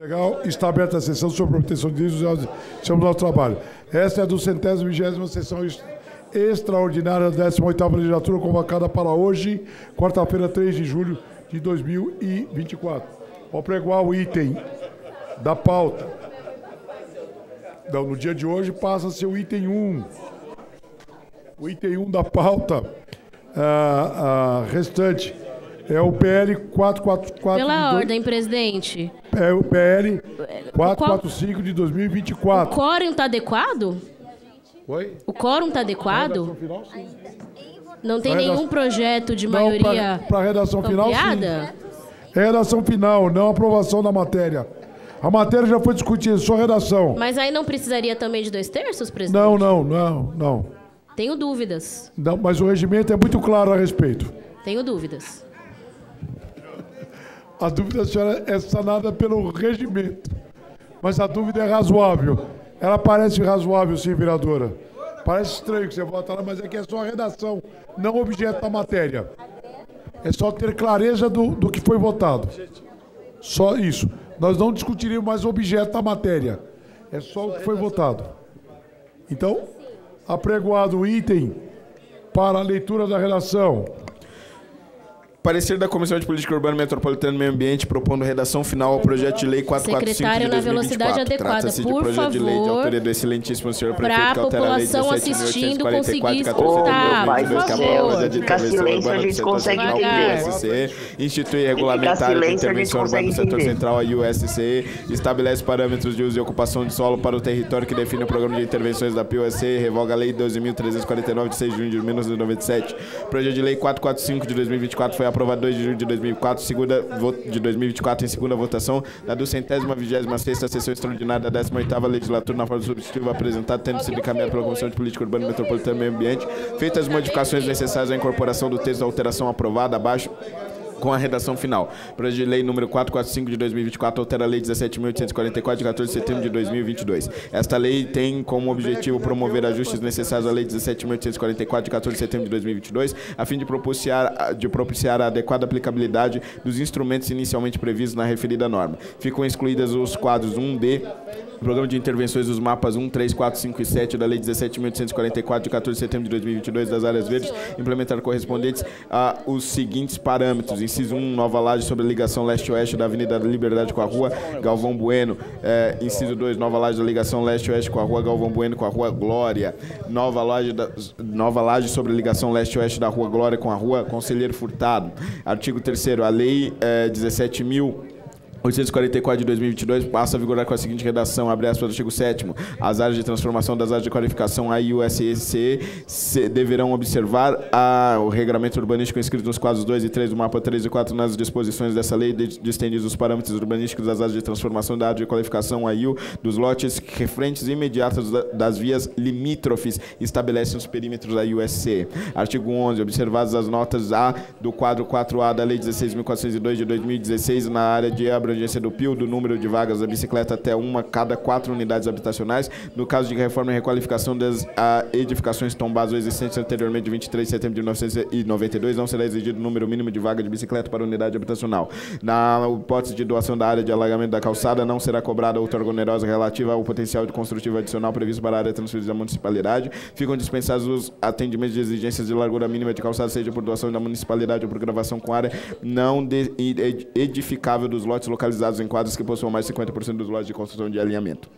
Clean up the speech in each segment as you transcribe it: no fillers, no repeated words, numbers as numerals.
Legal, está aberta a sessão sobre proteção de dados, chama o nosso trabalho. Esta é a 220ª sessão extraordinária da 18ª legislatura, convocada para hoje, quarta-feira, 3 de julho de 2024. Vou pregoar o item da pauta. Não, no dia de hoje passa-se o item 1. O item 1 da pauta restante é o PL 444... Pela ordem, presidente. É o PL 445 de 2024. O quórum está adequado? Oi? O quórum está adequado? Final, sim. Não tem nenhum projeto de maioria para a redação final, ampliada? sim. Redação final, não aprovação da matéria. A matéria já foi discutida, só redação. Mas aí não precisaria também de 2/3, presidente? Não. Tenho dúvidas. Não, mas o regimento é muito claro a respeito. Tenho dúvidas. A dúvida da senhora é sanada pelo regimento. Mas a dúvida é razoável. Ela parece razoável, sim, vereadora. Parece estranho que você vota lá, mas é que é só a redação, não o objeto da matéria. É só ter clareza do que foi votado. Só isso. Nós não discutiríamos mais o objeto da matéria. É só o que foi votado. Então, apregoado o item para a leitura da redação. Parecer da Comissão de Política Urbana, Metropolitana e Meio Ambiente propondo redação final ao projeto de lei 445 de 2024. Secretário, na velocidade adequada, Trata-se de por projeto de lei de favor, autoria do excelentíssimo senhor prefeito para que a altera a lei população 17.844, assistindo 14, conseguir 14, escutar. que é a proposta de Fica intervenção silêncio, urbana a do gente setor consegue central entender. do USCE, institui regulamentário de silêncio, a gente intervenção urbana do consegue setor entender. central, a USCE, estabelece parâmetros de uso e ocupação de solo para o território que define o programa de intervenções da PUSC, revoga a lei 12.349 de 6 de junho de 1997. Projeto de lei 445 de 2024 foi aprovado 2 de julho de 2004, de 2024 em segunda votação da 226ª sessão extraordinária da 18ª legislatura na forma substitutiva apresentada, tendo sido encaminhado pela Comissão de Política Urbana, Metropolitana e Meio Ambiente, feitas as modificações necessárias à incorporação do texto da alteração aprovada abaixo com a redação final. Projeto de lei número 445 de 2024 altera a lei 17.844 de 14 de setembro de 2022. Esta lei tem como objetivo promover ajustes necessários à lei 17.844 de 14 de setembro de 2022, a fim de propiciar a adequada aplicabilidade dos instrumentos inicialmente previstos na referida norma. Ficam excluídas os quadros 1B, Programa de Intervenções dos mapas 1, 3, 4, 5 e 7 da Lei 17.844 de 14 de setembro de 2022 das áreas verdes, implementar correspondentes a os seguintes parâmetros. Inciso 1, nova laje sobre a ligação leste-oeste da Avenida Liberdade com a Rua Galvão Bueno. Inciso 2, nova laje da ligação leste-oeste com a Rua Galvão Bueno com a Rua Glória. Nova laje sobre a ligação leste-oeste da Rua Glória com a Rua Conselheiro Furtado. Artigo 3º, a Lei 17.844 de 2022 passa a vigorar com a seguinte redação, abre aspas, artigo 7º. As áreas de transformação das áreas de qualificação A e USCE deverão observar o regramento urbanístico inscrito nos quadros 2 e 3 do mapa 3 e 4 nas disposições dessa lei, distendidos os parâmetros urbanísticos das áreas de transformação da área de qualificação AIU, dos lotes referentes imediatos das vias limítrofes, estabelecem os perímetros da USCE. Artigo 11. Observadas as notas A do quadro 4A da Lei 16.402 de 2016 na área de abrangência do PIO, do número de vagas da bicicleta até uma cada 4 unidades habitacionais, no caso de reforma e requalificação das edificações tombadas ou existentes anteriormente de 23 de setembro de 1992, não será exigido o número mínimo de vaga de bicicleta para unidade habitacional. Na hipótese de doação da área de alagamento da calçada, não será cobrada outra onerosa relativa ao potencial de construtivo adicional previsto para a área transferida à municipalidade. Ficam dispensados os atendimentos de exigências de largura mínima de calçada, seja por doação da municipalidade ou por gravação com área não edificável dos lotes localizados em quadras que possuam mais de 50% dos lotes de construção de alinhamento.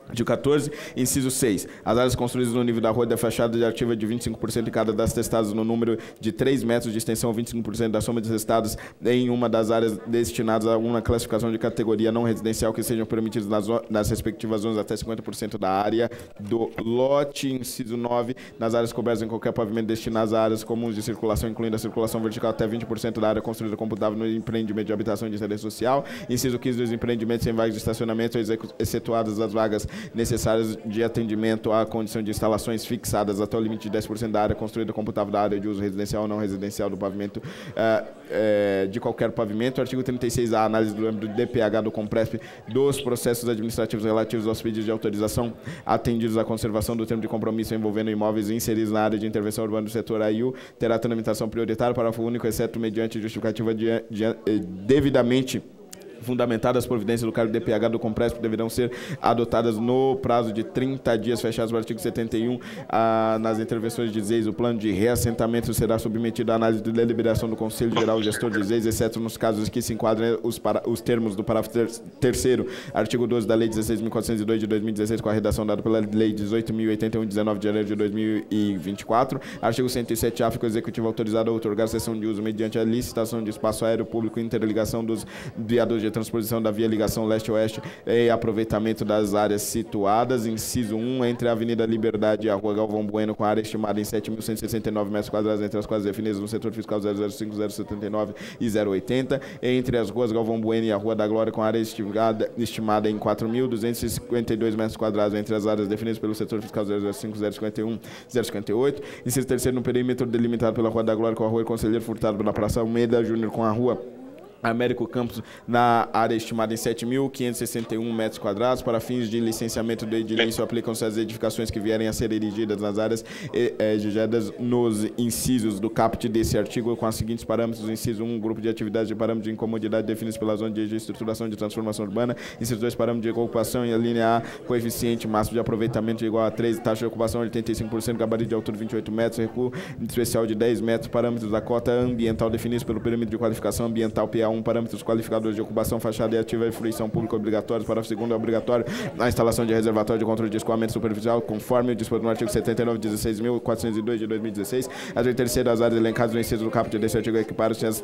Artigo 14, inciso 6. As áreas construídas no nível da rua da fachada de ativa de 25% em cada das testadas no número de 3 metros de extensão, 25% da soma de testadas em uma das áreas destinadas a uma classificação de categoria não residencial que sejam permitidas nas respectivas zonas até 50% da área do lote. Inciso 9. Nas áreas cobertas em qualquer pavimento destinadas a áreas comuns de circulação, incluindo a circulação vertical até 20% da área construída computável no empreendimento de habitação de interesse social. Inciso 15. Dos empreendimentos sem vagas de estacionamento, excetuadas as vagas necessárias de atendimento à condição de instalações fixadas até o limite de 10% da área construída computável da área de uso residencial ou não residencial do pavimento de qualquer pavimento. Artigo 36A, análise do âmbito do DPH do Compresp dos processos administrativos relativos aos pedidos de autorização atendidos à conservação do termo de compromisso envolvendo imóveis inseridos na área de intervenção urbana do setor AIU terá tramitação prioritária, parágrafo único, exceto mediante justificativa devidamente fundamentadas as providências do cargo de DPH do Compresp deverão ser adotadas no prazo de 30 dias, fechados o artigo 71. Nas intervenções de ZEIS, o plano de reassentamento será submetido à análise de deliberação do Conselho Geral Gestor de ZEIS, exceto nos casos que se enquadrem os termos do parágrafo 3º, artigo 12 da Lei 16.402 de 2016, com a redação dada pela Lei 18.081, 19 de janeiro de 2024. Artigo 107A, fica o Executivo autorizado a outorgar cessão de uso mediante a licitação de espaço aéreo público e interligação dos viadutos de transposição da via ligação leste-oeste e aproveitamento das áreas situadas, inciso 1, entre a Avenida Liberdade e a Rua Galvão Bueno, com área estimada em 7.169 metros quadrados, entre as quais definidas no setor fiscal 005, 079 e 080, entre as ruas Galvão Bueno e a Rua da Glória, com área estimada em 4.252 metros quadrados, entre as áreas definidas pelo setor fiscal 005, 051 e 058, inciso 3º, no perímetro delimitado pela Rua da Glória com a Rua Conselheiro Furtado pela Praça Almeida Júnior, com a Rua Américo Campos, na área estimada em 7.561 metros quadrados. Para fins de licenciamento do edilício, aplicam-se as edificações que vierem a ser erigidas nas áreas exigidas nos incisos do caput desse artigo, com os seguintes parâmetros: inciso 1, grupo de atividades de parâmetros de incomodidade definidos pela zona de estruturação de transformação urbana; inciso 2, parâmetro de ocupação em a linha A, coeficiente máximo de aproveitamento igual a 3, taxa de ocupação 85%, gabarito de altura 28 metros, recuo especial de 10 metros, parâmetros da cota ambiental definidos pelo perímetro de qualificação ambiental PA1, parâmetros qualificadores de ocupação, fachada e ativa e fruição pública obrigatórios. Parágrafo 2º, é obrigatório a instalação de reservatório de controle de escoamento superficial, conforme o disposto no artigo 79, 16.402 de 2016. Artigo 3º, as áreas elencadas no inciso do caput desse artigo equiparam-se às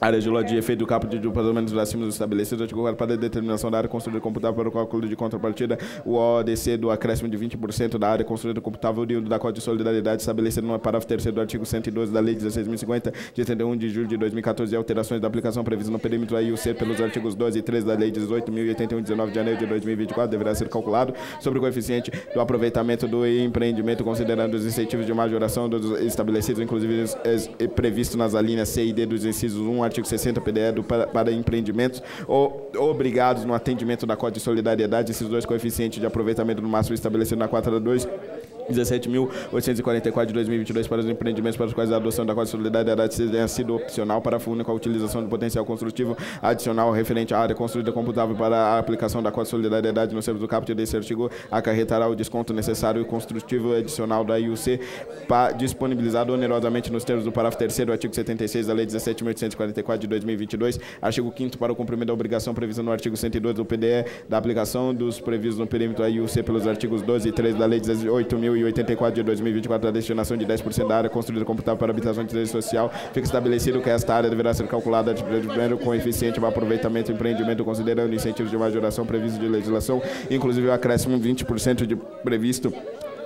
áreas de lote de efeito do caput de pelo menos acima dos estabelecidos. Artigo 4, para a determinação da área construída computável para o cálculo de contrapartida, o ODC do acréscimo de 20% da área construída computável oriundo da cota de solidariedade estabelecido no parágrafo 3º do artigo 112 da Lei 16.050, de 31 de julho de 2014, e alterações da aplicação previstas no perímetro AIUC pelos artigos 12 e 13 da Lei 18.081, 19 de janeiro de 2024, deverá ser calculado sobre o coeficiente do aproveitamento do empreendimento, considerando os incentivos de majoração dos estabelecidos, inclusive previsto nas alíneas C e D dos incisos 1, artigo 60 PDE para empreendimentos obrigados no atendimento da cota de solidariedade. Esses dois coeficientes de aproveitamento no máximo estabelecido na 4.2 17.844 de 2022 para os empreendimentos para os quais a adoção da cota de solidariedade tenha sido opcional, para a única utilização do potencial construtivo adicional referente à área construída computável para a aplicação da cota de solidariedade no serviço do caput desse artigo acarretará o desconto necessário e construtivo adicional da IUC disponibilizado onerosamente nos termos do parágrafo 3º do artigo 76 da Lei 17.844 de 2022. Artigo 5º, para o cumprimento da obrigação prevista no artigo 102 do PDE da aplicação dos previstos no perímetro da IUC pelos artigos 12 e 13 da Lei 18.084 de 2024, da destinação de 10% da área construída computável para habitação de interesse social, fica estabelecido que esta área deverá ser calculada de primeiro coeficiente de aproveitamento do empreendimento, considerando incentivos de majoração previstos de legislação, inclusive o acréscimo 20% de previsto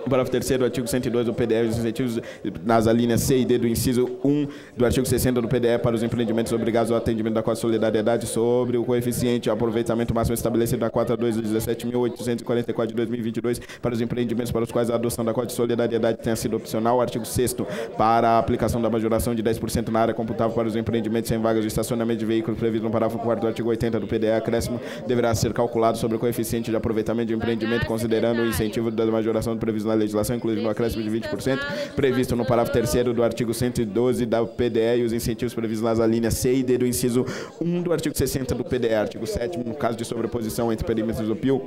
parágrafo 3º do artigo 102 do PDE, os incentivos nas alíneas C e D do inciso 1 do artigo 60 do PDE para os empreendimentos obrigados ao atendimento da cota de solidariedade sobre o coeficiente de aproveitamento máximo estabelecido na 4.2 de 17.844 de 2022 para os empreendimentos para os quais a adoção da cota de solidariedade tenha sido opcional. Artigo 6º, para a aplicação da majoração de 10% na área computável para os empreendimentos sem vagas de estacionamento de veículos previsto no parágrafo 4º do artigo 80 do PDE, acréscimo deverá ser calculado sobre o coeficiente de aproveitamento de empreendimento, considerando o incentivo da majoração do previsto na legislação, inclusive no acréscimo de 20%, previsto no parágrafo 3º do artigo 112 da PDE, e os incentivos previstos nas alíneas C e D do inciso 1 do artigo 60 do PDE. Artigo 7º, no caso de sobreposição entre perímetros do PIO,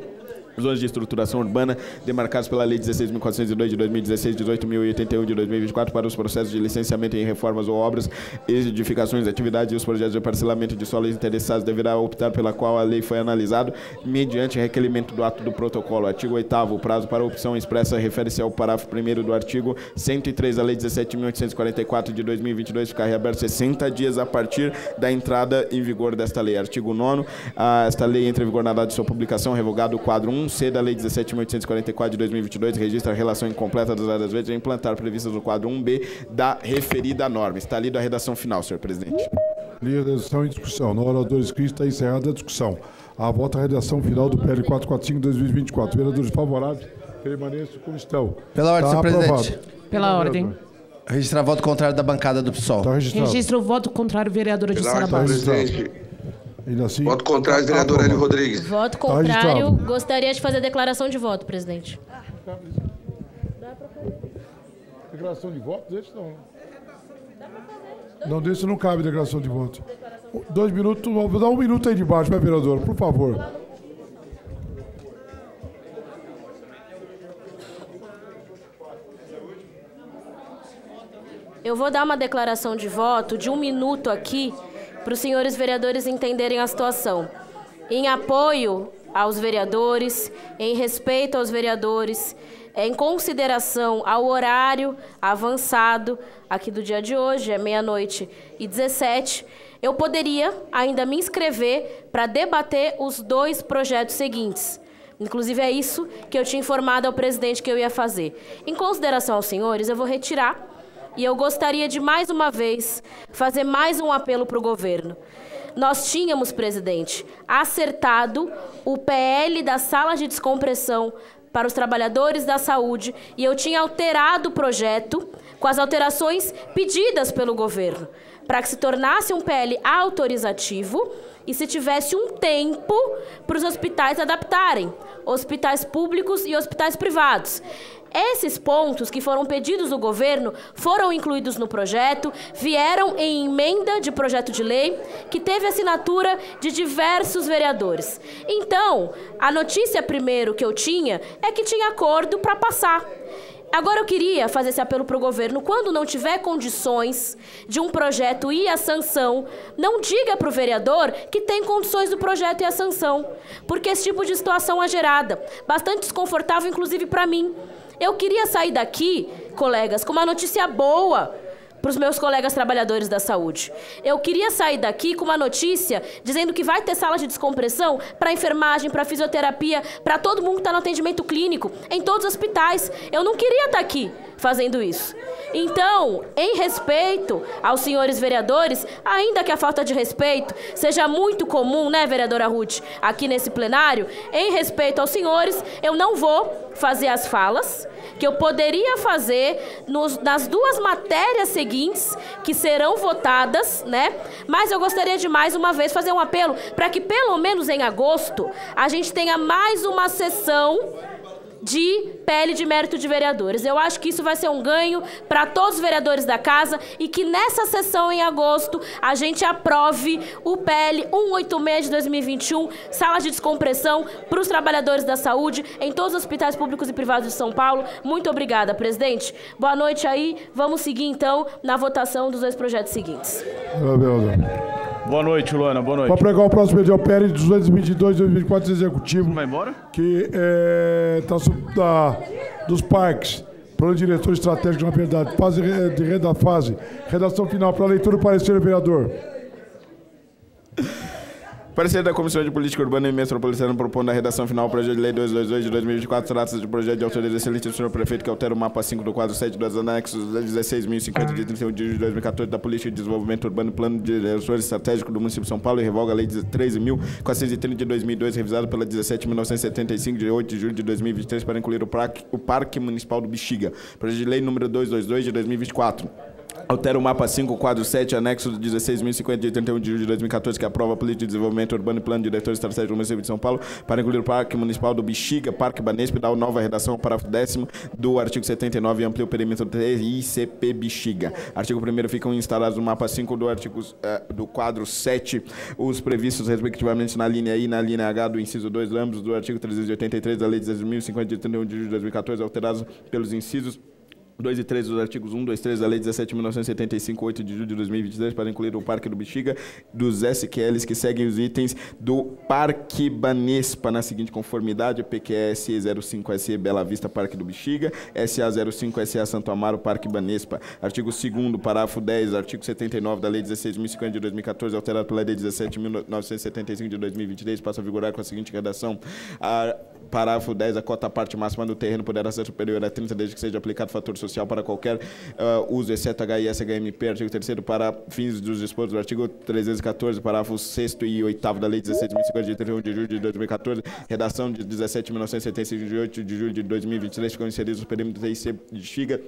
zonas de estruturação urbana demarcadas pela Lei 16.402 de 2016, 18.081 de 2024 para os processos de licenciamento em reformas ou obras, edificações, atividades e os projetos de parcelamento de solos interessados, deverá optar pela qual a lei foi analisado mediante requerimento do ato do protocolo. Artigo 8º, o prazo para a opção expressa refere-se ao parágrafo 1º do artigo 103 da Lei 17.844 de 2022, ficar reaberto 60 dias a partir da entrada em vigor desta lei. Artigo 9º, esta lei entra em vigor na data de sua publicação, revogado o quadro 1C da Lei 17.844 de 2022, registra a relação incompleta das áreas verdes a implantar previstas no quadro 1B da referida norma. Está lida a redação final, senhor presidente. Lida a redação em discussão. Na orador escrito está encerrada a discussão. A voto a redação final do PL 445/2024. Vereadores favoráveis, permaneçam como estão. Pela ordem, senhor presidente. Pela ordem. Registrar voto contrário da bancada do PSOL. Está registrado. Registra o voto contrário, vereadora de Sara Bastos. Assim, voto contrário, vereador Hélio Rodrigues. Voto contrário. Gostaria de fazer declaração de voto, presidente. Declaração de voto? Deixa não. Não, desse não cabe declaração de voto. 2 minutos, vou dar 1 minuto aí de baixo, vai, vereador, por favor. Eu vou dar uma declaração de voto de 1 minuto aqui para os senhores vereadores entenderem a situação. Em apoio aos vereadores, em respeito aos vereadores, em consideração ao horário avançado aqui do dia de hoje, é 00:17, eu poderia ainda me inscrever para debater os 2 projetos seguintes. Inclusive, é isso que eu tinha informado ao presidente que eu ia fazer. Em consideração aos senhores, eu vou retirar e eu gostaria de, mais uma vez, fazer mais um apelo para o governo. Nós tínhamos, presidente, acertado o PL da sala de descompressão para os trabalhadores da saúde e eu tinha alterado o projeto com as alterações pedidas pelo governo, para que se tornasse um PL autorizativo e se tivesse um tempo para os hospitais adaptarem, hospitais públicos e hospitais privados. Esses pontos que foram pedidos do governo foram incluídos no projeto, vieram em emenda de projeto de lei, que teve assinatura de diversos vereadores. Então, a notícia primeiro que eu tinha é que tinha acordo para passar. Agora eu queria fazer esse apelo para o governo, quando não tiver condições de um projeto e a sanção, não diga para o vereador que tem condições do projeto e a sanção, porque esse tipo de situação é gerada, bastante desconfortável, inclusive para mim. Eu queria sair daqui, colegas, com uma notícia boa para os meus colegas trabalhadores da saúde. Eu queria sair daqui com uma notícia dizendo que vai ter sala de descompressão para enfermagem, para fisioterapia, para todo mundo que está no atendimento clínico, em todos os hospitais. Eu não queria estar aqui fazendo isso. Então, em respeito aos senhores vereadores, ainda que a falta de respeito seja muito comum, né, vereadora Ruth, aqui nesse plenário, em respeito aos senhores, eu não vou fazer as falas que eu poderia fazer nas 2 matérias seguintes que serão votadas, né? Mas eu gostaria de mais uma vez fazer um apelo para que pelo menos em agosto a gente tenha mais uma sessão de PL de mérito de vereadores. Eu acho que isso vai ser um ganho para todos os vereadores da casa e que nessa sessão em agosto a gente aprove o PL 186 de 2021, sala de descompressão para os trabalhadores da saúde em todos os hospitais públicos e privados de São Paulo. Muito obrigada, presidente. Boa noite aí. Vamos seguir então na votação dos 2 projetos seguintes. Boa noite, Luana. Boa noite. Para pregar o próximo edital PL 222-2024 executivo. Vai embora? Que dos parques. Plano diretor estratégico, na verdade. Redação final para leitura do parecer, vereador. Parecer da Comissão de Política Urbana e Metropolitana propondo a redação final do projeto de lei 222 de 2024, trata-se de projeto de autoria excelente do senhor prefeito que altera o mapa 5 do quadro 7 dos anexos 16.050 de 31 de julho de 2014 da Política de Desenvolvimento Urbano e Plano diretor estratégico do município de São Paulo e revoga a lei 13.430 de 2002, revisada pela 17.975 de 8 de julho de 2023 para incluir o Parque Municipal do Bexiga. Projeto de lei número 222 de 2024. Altera o mapa 5, quadro 7, anexo 16.050 de 31 de julho de 2014, que aprova a Política de Desenvolvimento Urbano e Plano diretor estratégico do município de São Paulo, para incluir o Parque Municipal do Bexiga, Parque Banespa, e dar nova redação ao parágrafo 10º do artigo 79 e amplia o perímetro do ICP Bexiga. Artigo 1º ficam instalados no mapa 5 do quadro 7, os previstos respectivamente na linha I e na linha H do inciso 2, ambos do artigo 383 da Lei 16.050 de 31 de julho de 2014, alterados pelos incisos 2 e 3 dos artigos 1, 2 e 3 da Lei 17.975, 8 de julho de 2023, para incluir o Parque do Bexiga, dos SQLs que seguem os itens do Parque Banespa, na seguinte conformidade: PQS 05SE Bela Vista, Parque do Bexiga, SA 05SE Santo Amaro, Parque Banespa. Artigo 2º, parágrafo 10, artigo 79 da Lei 16.050 de 2014, alterado pela Lei 17.975 de 2023, passa a vigorar com a seguinte redação: parágrafo 10, a cota parte máxima do terreno poderá ser superior a 30, desde que seja aplicado fator social para qualquer uso, exceto HIS, HMP. Artigo 3º, para fins dos dispostos do artigo 314, parágrafos 6º e 8º da Lei 17.050 de 31 de julho de 2014, redação de 17.975 de 8 de julho de 2023, ficam inseridos os perímetros da IC Bexiga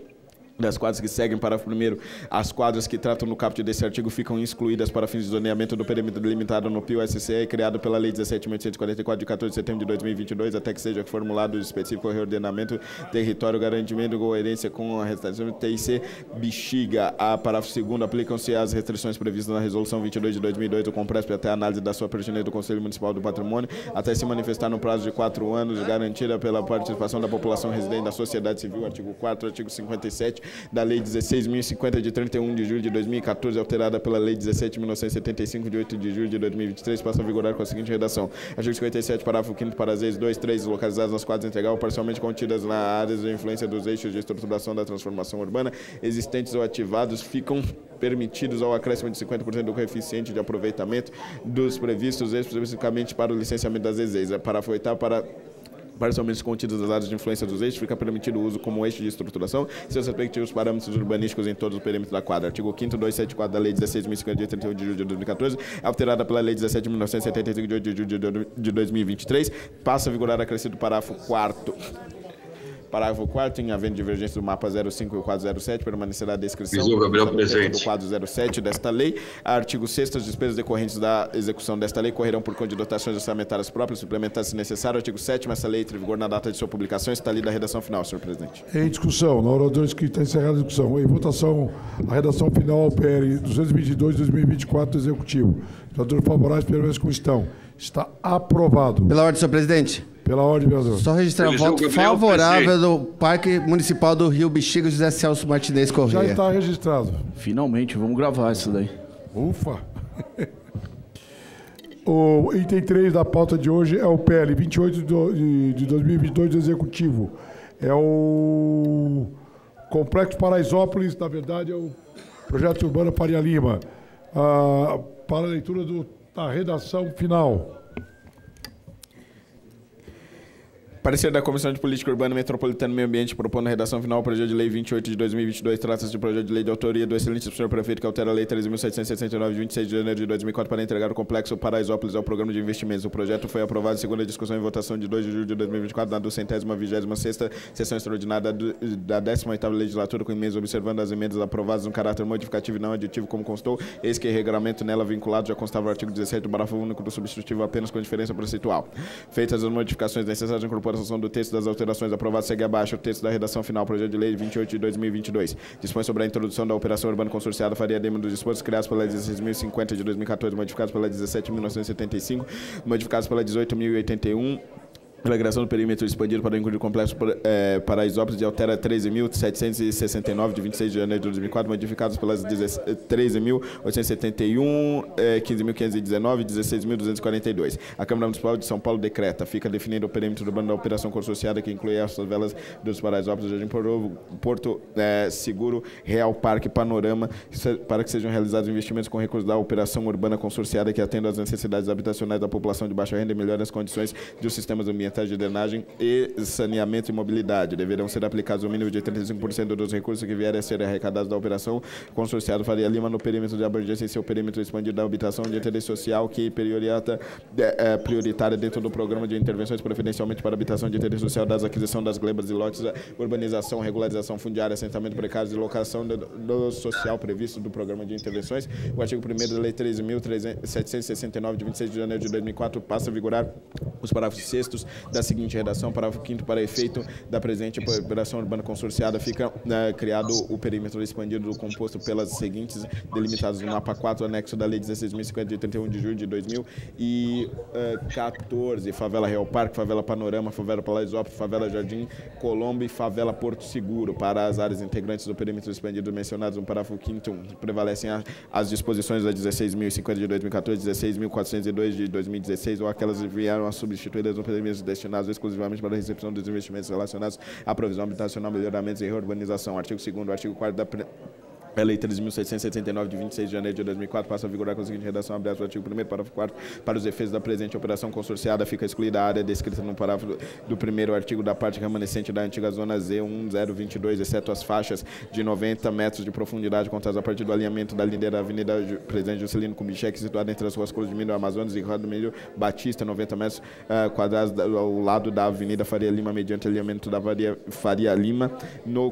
das quadras que seguem, parágrafo 1º, as quadras que tratam no caput desse artigo ficam excluídas para fins de zoneamento do perímetro delimitado no PIO-SCE, criado pela Lei 17.844, de 14 de setembro de 2022, até que seja formulado o específico reordenamento território, garantimento de coerência com a restrição do TIC Bexiga. A parágrafo 2º, aplicam-se as restrições previstas na Resolução 22 de 2002 do COMPRESP até a análise da sua pertinência do Conselho Municipal do Patrimônio, até se manifestar no prazo de 4 anos, garantida pela participação da população residente da sociedade civil, artigo 4º, artigo 57, da Lei 16.050, de 31 de julho de 2014, alterada pela Lei 17.975, de 8 de julho de 2023, passa a vigorar com a seguinte redação. Artigo 57, parágrafo 5º, para as vezes 2, 3, localizadas nas quadras integral ou parcialmente contidas na áreas de influência dos eixos de estruturação da transformação urbana, existentes ou ativados, ficam permitidos ao acréscimo de 50% do coeficiente de aproveitamento dos previstos especificamente para o licenciamento das EZs. Parágrafo 8º, para parcialmente contidas das áreas de influência dos eixos, fica permitido o uso como eixo de estruturação e seus respectivos parâmetros urbanísticos em todos os perímetros da quadra. Artigo 5º, 274 da Lei 16.050, de 31 de julho de 2014, alterada pela Lei 17.975, de 8 de julho de 2023, passa a vigorar acrescido parágrafo 4º. Parágrafo 4º, em havendo divergência do mapa 05 e o quadro 07, permanecerá a descrição do quadro 07 desta lei. Artigo 6º, as despesas decorrentes da execução desta lei correrão por conta de dotações orçamentárias próprias, suplementadas se necessário. Artigo 7º, essa lei entra em vigor na data de sua publicação. Está lida a redação final, senhor presidente. Em discussão, na hora 2 que está encerrada a discussão. Em votação, a redação final ao PL 222/2024 do Executivo. Vereadores favoráveis permanecem como estão. Está aprovado. Pela ordem, senhor presidente. Pela ordem, vereador. Só registrar o voto favorável do Parque Municipal do Rio Bexiga, José Celso Martinez Corrêa. Já está registrado. Finalmente, vamos gravar isso daí. Ufa! O item 3 da pauta de hoje é o PL 28 de 2022 do Executivo. É o Complexo Paraisópolis, na verdade é o Projeto Urbano Faria Lima. Para a leitura da redação final. Parecer da Comissão de Política Urbana Metropolitana e Meio Ambiente propondo a redação final ao projeto de lei 28 de 2022. Trata-se de projeto de lei de autoria do excelente senhor prefeito que altera a lei 13.769 de 26 de janeiro de 2004 para entregar o complexo Paraisópolis ao programa de investimentos. O projeto foi aprovado em segunda discussão e votação de 2 de julho de 2024 na 226ª sessão extraordinária da 18ª legislatura, com emenda observando as emendas aprovadas no caráter modificativo e não aditivo, como constou. Eis que regulamento nela vinculado já constava o artigo 17 do parágrafo único do substitutivo apenas com diferença percentual. Feitas as modificações necessárias de incorporação do texto das alterações aprovadas, segue abaixo o texto da redação final, projeto de lei 28 de 2022. Dispõe sobre a introdução da operação urbana consorciada Faria Lima dos dispostos criados pela 16.050 de 2014, modificados pela 17.975, modificados pela 18.081, pela criação do perímetro expandido para o incluir o complexo Paraisópolis de altera 13.769 de 26 de janeiro de 2004, modificados pelas 13.871, 15.519 e 16.242. A Câmara Municipal de São Paulo decreta, fica definido o perímetro urbano da operação consorciada que inclui as favelas dos Paraisópolis, Jardim Porto Seguro, Real Parque, Panorama, para que sejam realizados investimentos com recursos da operação urbana consorciada que atendam às necessidades habitacionais da população de baixa renda e melhorem as condições dos sistemas ambientais de drenagem e saneamento e mobilidade. Deverão ser aplicados o mínimo de 35% dos recursos que vierem a ser arrecadados da operação consorciado Faria Lima no perímetro de abrangência em seu perímetro expandido da habitação de interesse social que prioritária dentro do programa de intervenções preferencialmente para habitação de interesse social, das aquisição das glebas e lotes, urbanização, regularização fundiária, assentamento precário e locação do social previsto do programa de intervenções. O artigo 1º da Lei 13.769 de 26 de janeiro de 2004 passa a vigorar os parágrafos 6º da seguinte redação, parágrafo 5º, para efeito da presente operação urbana consorciada, fica criado o perímetro expandido composto pelas seguintes delimitadas no mapa 4, anexo da Lei 16.050 de 31 de julho de 2014, favela Real Parque, favela Panorama, favela Paraisópolis, favela Jardim Colombo e favela Porto Seguro. Para as áreas integrantes do perímetro expandido mencionadas no parágrafo 5º, prevalecem as disposições da 16.050 de 2014, 16.402 de 2016 ou aquelas que vieram a substituídas no perímetro destinados exclusivamente para a recepção dos investimentos relacionados à provisão habitacional, melhoramentos e reurbanização. Artigo 2º, artigo 4º da a Lei 13.779, de 26 de janeiro de 2004, passa a vigorar com a seguinte redação, abre aspas, artigo 1º, parágrafo 4º, para os efeitos da presente operação consorciada, fica excluída a área descrita no parágrafo do 1º artigo da parte remanescente da antiga zona Z1022, exceto as faixas de 90 metros de profundidade contadas a partir do alinhamento da linha da Avenida Presidente Juscelino Kubitschek, situada entre as ruas Cruz de Milho Amazonas e Rodo Milho Batista, 90 metros quadrados ao lado da Avenida Faria Lima, mediante alinhamento da Faria Lima, no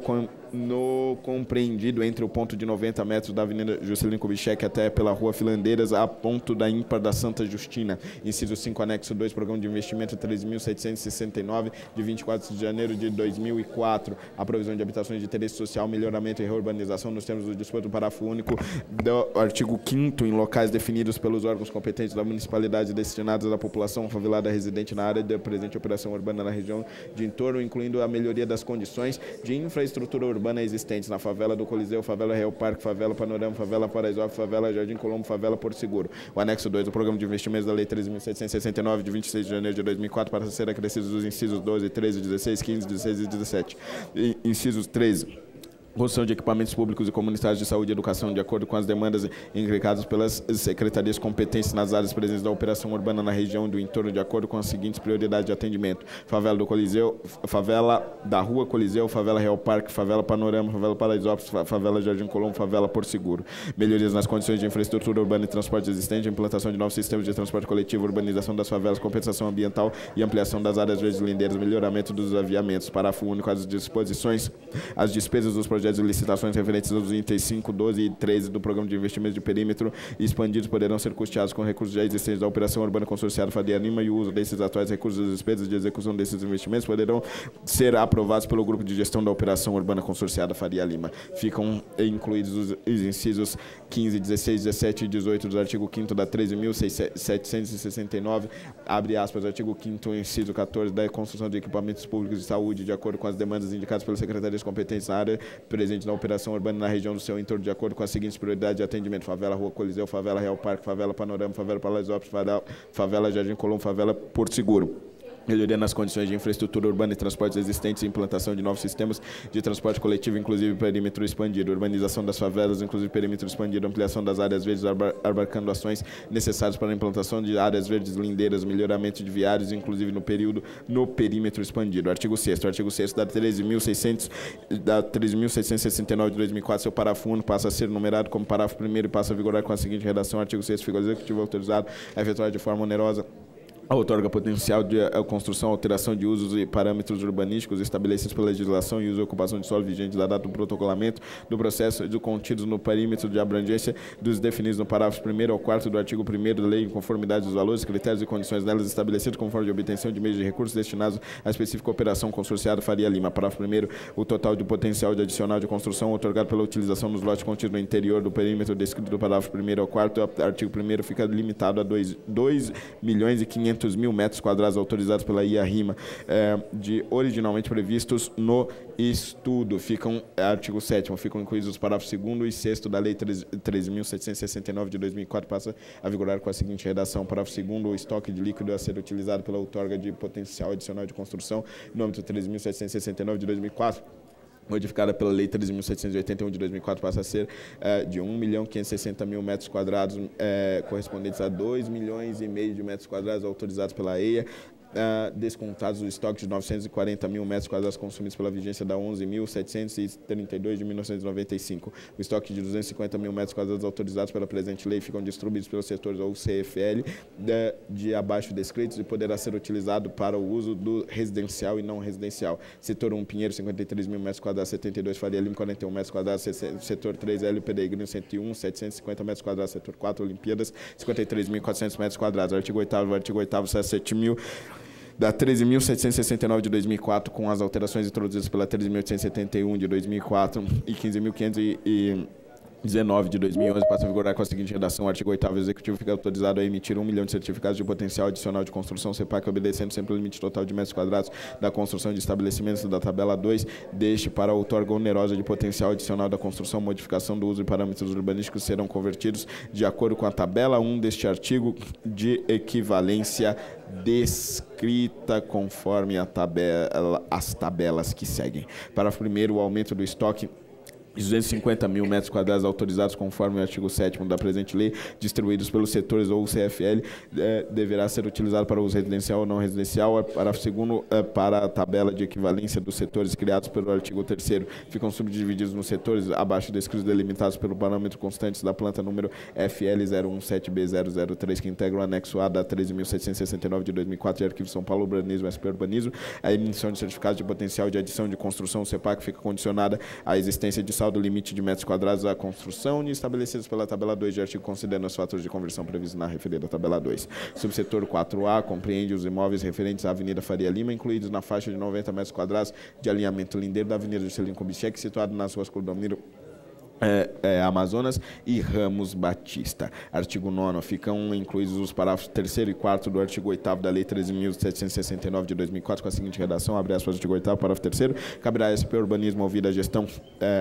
no compreendido entre o ponto de 90 metros da Avenida Juscelino Kubitschek até pela Rua Filandeiras a ponto da ímpar da Santa Justina. Inciso 5, anexo 2, programa de investimento 13.769, de 24 de janeiro de 2004. A provisão de habitações de interesse social, melhoramento e reurbanização nos termos do disposto do parágrafo único do artigo 5º em locais definidos pelos órgãos competentes da municipalidade destinados à população favelada residente na área da presente operação urbana na região de entorno, incluindo a melhoria das condições de infraestrutura urbana existentes na favela do Coliseu, favela Real Parque, favela Panorama, favela Paraisópolis, favela Jardim Colombo, favela Porto Seguro. O anexo 2 do Programa de Investimentos da Lei 13.769, de 26 de janeiro de 2004, para ser acrescidos dos incisos 12, 13, 16, 15, 16 e 17. Incisos 13. Construção de equipamentos públicos e comunitários de saúde e educação de acordo com as demandas enriquecidas pelas secretarias competentes nas áreas presentes da operação urbana na região do entorno de acordo com as seguintes prioridades de atendimento: favela do Coliseu, favela da Rua Coliseu, favela Real Parque, favela Panorama, favela Paraisópolis, favela Jardim Colombo, favela Porto Seguro. Melhorias nas condições de infraestrutura urbana e transporte existente, implantação de novos sistemas de transporte coletivo, urbanização das favelas, compensação ambiental e ampliação das áreas verdes lindeiras, melhoramento dos aviamentos. Parágrafo único. As disposições, as despesas dos projetos de licitações referentes aos itens 5, 12 e 13 do Programa de Investimentos de Perímetro expandidos poderão ser custeados com recursos já existentes da Operação Urbana Consorciada Faria Lima, e o uso desses atuais recursos das despesas de execução desses investimentos poderão ser aprovados pelo Grupo de Gestão da Operação Urbana Consorciada Faria Lima. Ficam incluídos os incisos 15, 16, 17 e 18 do artigo 5º da 13.769, abre aspas, artigo 5º, inciso 14, da construção de equipamentos públicos de saúde de acordo com as demandas indicadas pelas secretarias competentes na área presente na operação urbana na região do seu entorno de acordo com as seguintes prioridades de atendimento: favela Rua Coliseu, favela Real Parque, favela Panorama, favela Paraisópolis, favela Jardim Colombo, favela Porto Seguro. Melhoria nas condições de infraestrutura urbana e transportes existentes, implantação de novos sistemas de transporte coletivo, inclusive perímetro expandido, urbanização das favelas, inclusive perímetro expandido, ampliação das áreas verdes, abarcando ações necessárias para a implantação de áreas verdes lindeiras, melhoramento de viários, inclusive no perímetro expandido. Artigo 6º. Artigo 6º da 13.669 de 2004, seu parágrafo único passa a ser numerado como parágrafo 1º e passa a vigorar com a seguinte redação: artigo 6º. Fica o executivo autorizado a efetuar de forma onerosa a outorga potencial de construção, alteração de usos e parâmetros urbanísticos estabelecidos pela legislação e uso e ocupação de solo vigente da data do protocolamento do processo de contidos no perímetro de abrangência dos definidos no parágrafo 1º ao 4º do artigo 1º da lei, em conformidade dos valores, critérios e condições delas estabelecidos conforme de obtenção de meios de recursos destinados à específica operação consorciada Faria Lima. Parágrafo 1º. O total de potencial de adicional de construção outorgado pela utilização nos lotes contidos no interior do perímetro descrito do parágrafo 1º ao 4º, artigo 1º, fica limitado a 2.500.000 metros quadrados autorizados pela IA-RIMA, de originalmente previstos no estudo. Ficam, artigo 7º, ficam incluídos os parágrafos 2º e 6º da Lei 13.769 de 2004, passa a vigorar com a seguinte redação: parágrafo 2º, o estoque de líquido a ser utilizado pela outorga de potencial adicional de construção, no âmbito 13.769 de 2004, modificada pela Lei 13.781 de 2004, passa a ser de 1.560.000 metros quadrados, correspondentes a 2,5 milhões de metros quadrados autorizados pela EIA, descontados o estoque de 940.000 metros quadrados consumidos pela vigência da 11.732 de 1995. O estoque de 250.000 metros quadrados autorizados pela presente lei ficam distribuídos pelos setores ou CFL de abaixo descritos e poderá ser utilizado para o uso do residencial e não residencial. Setor 1, Pinheiro, 53.000 metros quadrados, 72, Faria Lima, 41 metros quadrados, setor 3, Hélio Peregrino, 101, 750 metros quadrados, setor 4, Olimpíadas, 53.400 metros quadrados. Artigo 8º, artigo 8º, 7.000 da 13.769 de 2004, com as alterações introduzidas pela 13.871 de 2004 e 15.519 de 2011, passa a vigorar com a seguinte redação: artigo 8º, o Executivo fica autorizado a emitir 1 milhão de certificados de potencial adicional de construção CEPAC, obedecendo sempre o limite total de metros quadrados da construção de estabelecimentos da tabela 2 deste para a outorga onerosa de potencial adicional da construção. Modificação do uso e parâmetros urbanísticos serão convertidos de acordo com a tabela 1 deste artigo, de equivalência descrita conforme as tabelas que seguem. Parágrafo 1º, o aumento do estoque 250 mil metros quadrados autorizados conforme o artigo 7º da presente lei, distribuídos pelos setores ou CFL, deverá ser utilizado para uso residencial ou não residencial. Parágrafo 2º, para a tabela de equivalência dos setores criados pelo artigo 3º, ficam subdivididos nos setores abaixo descritos delimitados pelo parâmetro constantes da planta número FL017B003, que integra o anexo A da 13.769 de 2004 de Arquivo São Paulo, Urbanismo, SP Urbanismo. A emissão de certificados de potencial de adição de construção, o CEPAC, fica condicionada à existência de saldo limite de metros quadrados à construção estabelecidos pela tabela 2 de artigo, considerando os fatores de conversão previstos na referida tabela 2. Subsetor 4A compreende os imóveis referentes à Avenida Faria Lima, incluídos na faixa de 90 metros quadrados de alinhamento lindeiro da Avenida Juscelino Kubitschek, situado nas ruas Clodomiro Amazonas e Ramos Batista. Artigo 9º, ficam incluídos os parágrafos 3º e 4º do artigo 8º da Lei 13.769 de 2004, com a seguinte redação, abre aspas, artigo 8º, parágrafo 3º, caberá à SP Urbanismo, ouvida a gestão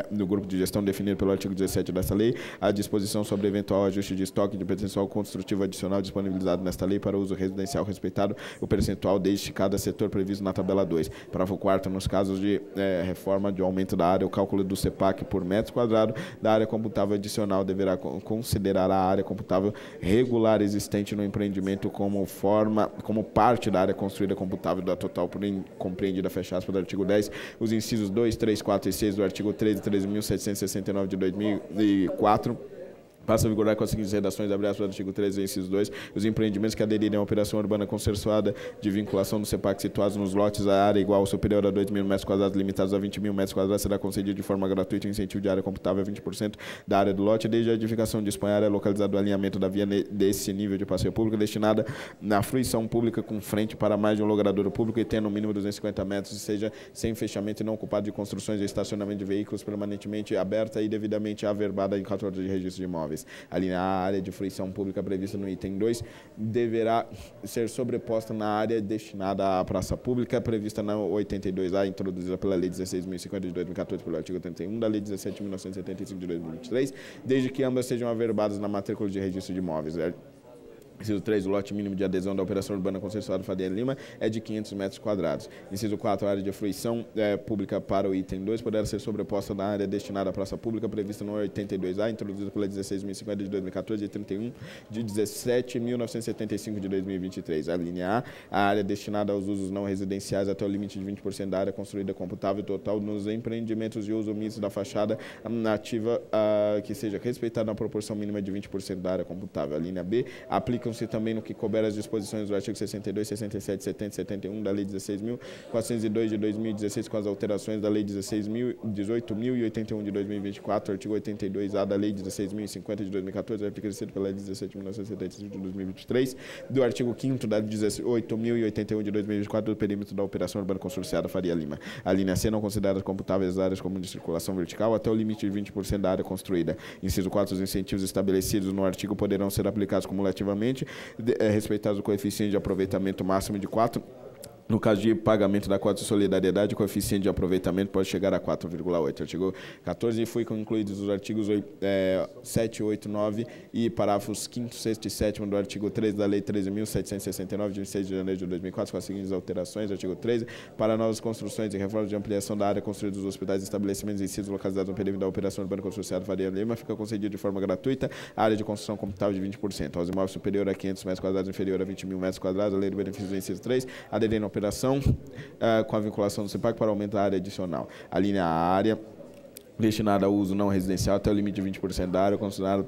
do grupo de gestão definido pelo artigo 17 desta lei, a disposição sobre eventual ajuste de estoque de percentual construtivo adicional disponibilizado nesta lei para uso residencial, respeitado o percentual de cada setor previsto na tabela 2. Parágrafo 4º, nos casos de reforma de aumento da área, o cálculo do CEPAC por metro quadrado da área computável adicional deverá considerar a área computável regular existente no empreendimento como parte da área construída computável da total compreendida, fecha aspas, do artigo 10, os incisos 2, 3, 4 e 6 do artigo 13.769 de 2004, passa a vigorar com as seguintes redações, abre aspas, do artigo 13, inciso 2, os empreendimentos que aderirem à operação urbana consensuada de vinculação do CEPAC situados nos lotes a área igual ou superior a 2.000 metros quadrados limitados a 20.000 metros quadrados será concedido de forma gratuita o incentivo de área computável a 20% da área do lote, desde a edificação dispõe a área localizada do alinhamento da via desse nível de passeio público destinada na fruição pública com frente para mais de um logradouro público e tenha no mínimo 250 metros e seja sem fechamento e não ocupado de construções e estacionamento de veículos, permanentemente aberta e devidamente averbada em cartório de registro de imóveis. Ali na área de fruição pública prevista no item 2 deverá ser sobreposta na área destinada à praça pública prevista na 82A, introduzida pela Lei 16.050 de 2014 pelo artigo 31 da Lei 17.975 de 2023, desde que ambas sejam averbadas na matrícula de registro de imóveis. Inciso 3, o lote mínimo de adesão da operação urbana consensuada Faria Lima é de 500 metros quadrados. Inciso 4, a área de fruição pública para o item 2 poderá ser sobreposta na área destinada à praça pública prevista no 82A, introduzida pela 16.050 de 2014 e 31 de 17.975 de 2023. A linha A área destinada aos usos não residenciais até o limite de 20% da área construída computável total nos empreendimentos de uso misto da fachada nativa que seja respeitada na proporção mínima de 20% da área computável. A linha B aplica se também no que couber as disposições do artigo 62, 67, 70 e 71 da Lei 16.402 de 2016, com as alterações da Lei 18.081 de 2024, artigo 82A da Lei 16.050 de 2014, aplicado pela Lei 17.975 de 2023, do artigo 5º da Lei 18.081 de 2024, do perímetro da operação urbana consorciada Faria Lima. A linha C não considera computáveis as áreas comuns de circulação vertical até o limite de 20% da área construída. Inciso 4, os incentivos estabelecidos no artigo poderão ser aplicados cumulativamente, respeitados o coeficiente de aproveitamento máximo de 4. No caso de pagamento da cota de solidariedade, o coeficiente de aproveitamento pode chegar a 4,8. Artigo 14, foi incluídos os artigos 7, 8, 9 e parágrafos 5º, 6º e 7º do artigo 13 da Lei 13.769, de 26 de janeiro de 2004, com as seguintes alterações. Artigo 13, para novas construções e reformas de ampliação da área construída dos hospitais e estabelecimentos e sítios localizados no perímetro da operação urbana consorciada Faria Lima, fica concedido de forma gratuita a área de construção computável de 20%. Aos imóveis superior a 500 metros quadrados e inferior a 20.000 metros quadrados, a Lei do Benefício do Inciso 3, aderendo à operação com a vinculação do CEPAC para aumentar a área adicional. A linha A, área destinada ao uso não residencial até o limite de 20% da área, considerado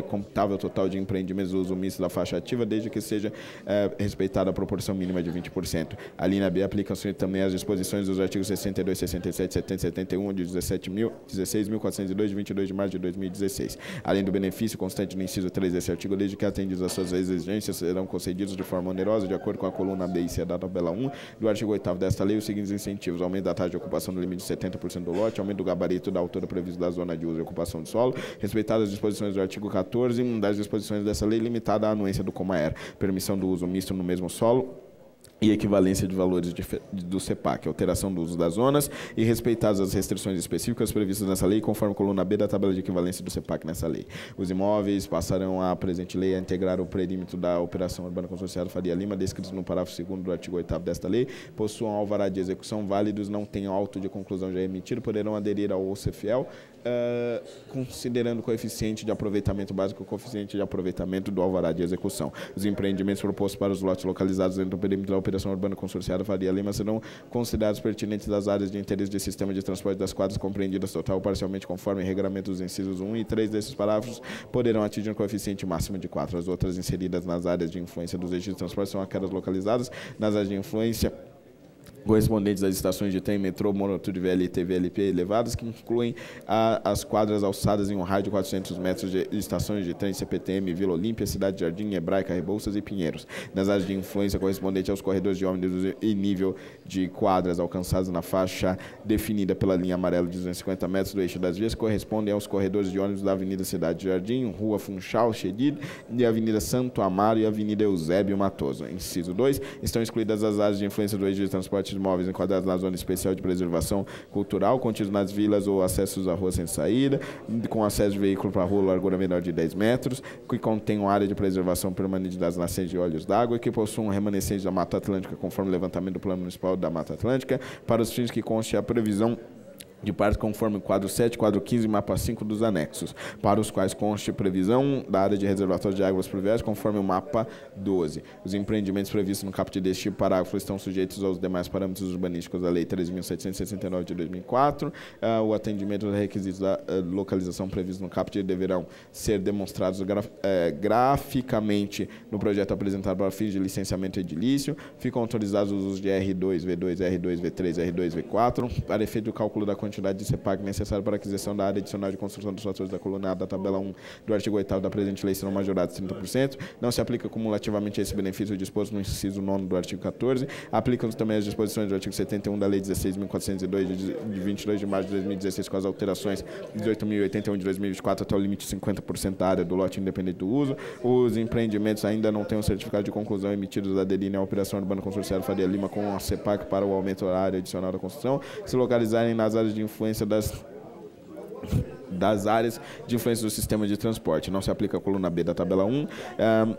computável total de empreendimentos do uso misto da faixa ativa, desde que seja respeitada a proporção mínima de 20%. A linha B aplica-se também as disposições dos artigos 62, 67, 70 e 71, de 16.402, de 22 de março de 2016. Além do benefício constante no inciso 3 desse artigo, desde que atendidos às suas exigências, serão concedidos de forma onerosa, de acordo com a coluna B e C da tabela 1 do artigo 8º desta lei, os seguintes incentivos: aumento da taxa de ocupação no limite de 70% do lote, aumento do gabarito da altura prevista da zona de uso e ocupação de solo, respeitadas as disposições do artigo 14 das disposições dessa lei, limitada à anuência do Comaer, permissão do uso misto no mesmo solo e equivalência de valores do CEPAC, alteração do uso das zonas e respeitadas as restrições específicas previstas nessa lei, conforme a coluna B da tabela de equivalência do CEPAC nessa lei. Os imóveis passarão a presente lei a integrar o perímetro da operação urbana consorciada Faria Lima, descritos no parágrafo 2º do artigo 8º desta lei, possuam alvará de execução válidos, não tenham auto de conclusão já emitido, poderão aderir ao OCFL, considerando o coeficiente de aproveitamento básico e o coeficiente de aproveitamento do alvará de execução. Os empreendimentos propostos para os lotes localizados dentro do perímetro da operação urbana consorciada Faria Lima serão considerados pertinentes às áreas de interesse de sistema de transporte das quadras compreendidas total ou parcialmente conforme o regulamento dos incisos 1 e 3 desses parágrafos, poderão atingir um coeficiente máximo de 4. As outras inseridas nas áreas de influência dos eixos de transporte são aquelas localizadas nas áreas de influência correspondentes às estações de trem, metrô, monotude, VLT, VLP elevadas, que incluem as quadras alçadas em um raio de 400 metros de estações de trem, CPTM, Vila Olímpia, Cidade Jardim, Hebraica, Rebouças e Pinheiros. Nas áreas de influência correspondente aos corredores de ônibus e nível de quadras alcançados na faixa definida pela linha amarela de 250 metros do eixo das vias, correspondem aos corredores de ônibus da Avenida Cidade Jardim, Rua Funchal, Xedid, e Avenida Santo Amaro e Avenida Eusébio Matoso. Inciso 2. Estão excluídas as áreas de influência do eixo de transporte de imóveis enquadrados na zona especial de preservação cultural, contidos nas vilas ou acessos à rua sem saída, com acesso de veículo para a rua largura menor de 10 metros, que contenham área de preservação permanente das nascentes de olhos d'água e que possuam remanescentes da Mata Atlântica conforme o levantamento do Plano Municipal da Mata Atlântica, para os fins que conste a previsão de partes conforme o quadro 7, quadro 15 e mapa 5 dos anexos, para os quais conste previsão da área de reservatório de águas pluviais conforme o mapa 12. Os empreendimentos previstos no caput deste parágrafo estão sujeitos aos demais parâmetros urbanísticos da Lei 13.769 de 2004. O atendimento aos requisitos da localização previstos no caput deverão ser demonstrados graficamente no projeto apresentado para fins de licenciamento edilício. Ficam autorizados os usos de R2, V2, R2, V3, R2, V4, para efeito do cálculo da quantidade de CEPAC necessária para a aquisição da área adicional de construção dos fatores da coluna A da tabela 1 do artigo 8º da presente lei serão majorados 30%. Não se aplica cumulativamente esse benefício disposto no inciso 9º do artigo 14. Aplicam-se também as disposições do artigo 71 da lei 16.402 de 22 de março de 2016 com as alterações 18.081 de 2024 até o limite de 50% da área do lote independente do uso. Os empreendimentos ainda não têm um certificado de conclusão emitidos da aderirem à operação urbana consorciada Faria Lima com a CEPAC para o aumento da área adicional da construção, se localizarem nas áreas de influência das áreas de influência do sistema de transporte. Não se aplica a coluna B da tabela 1.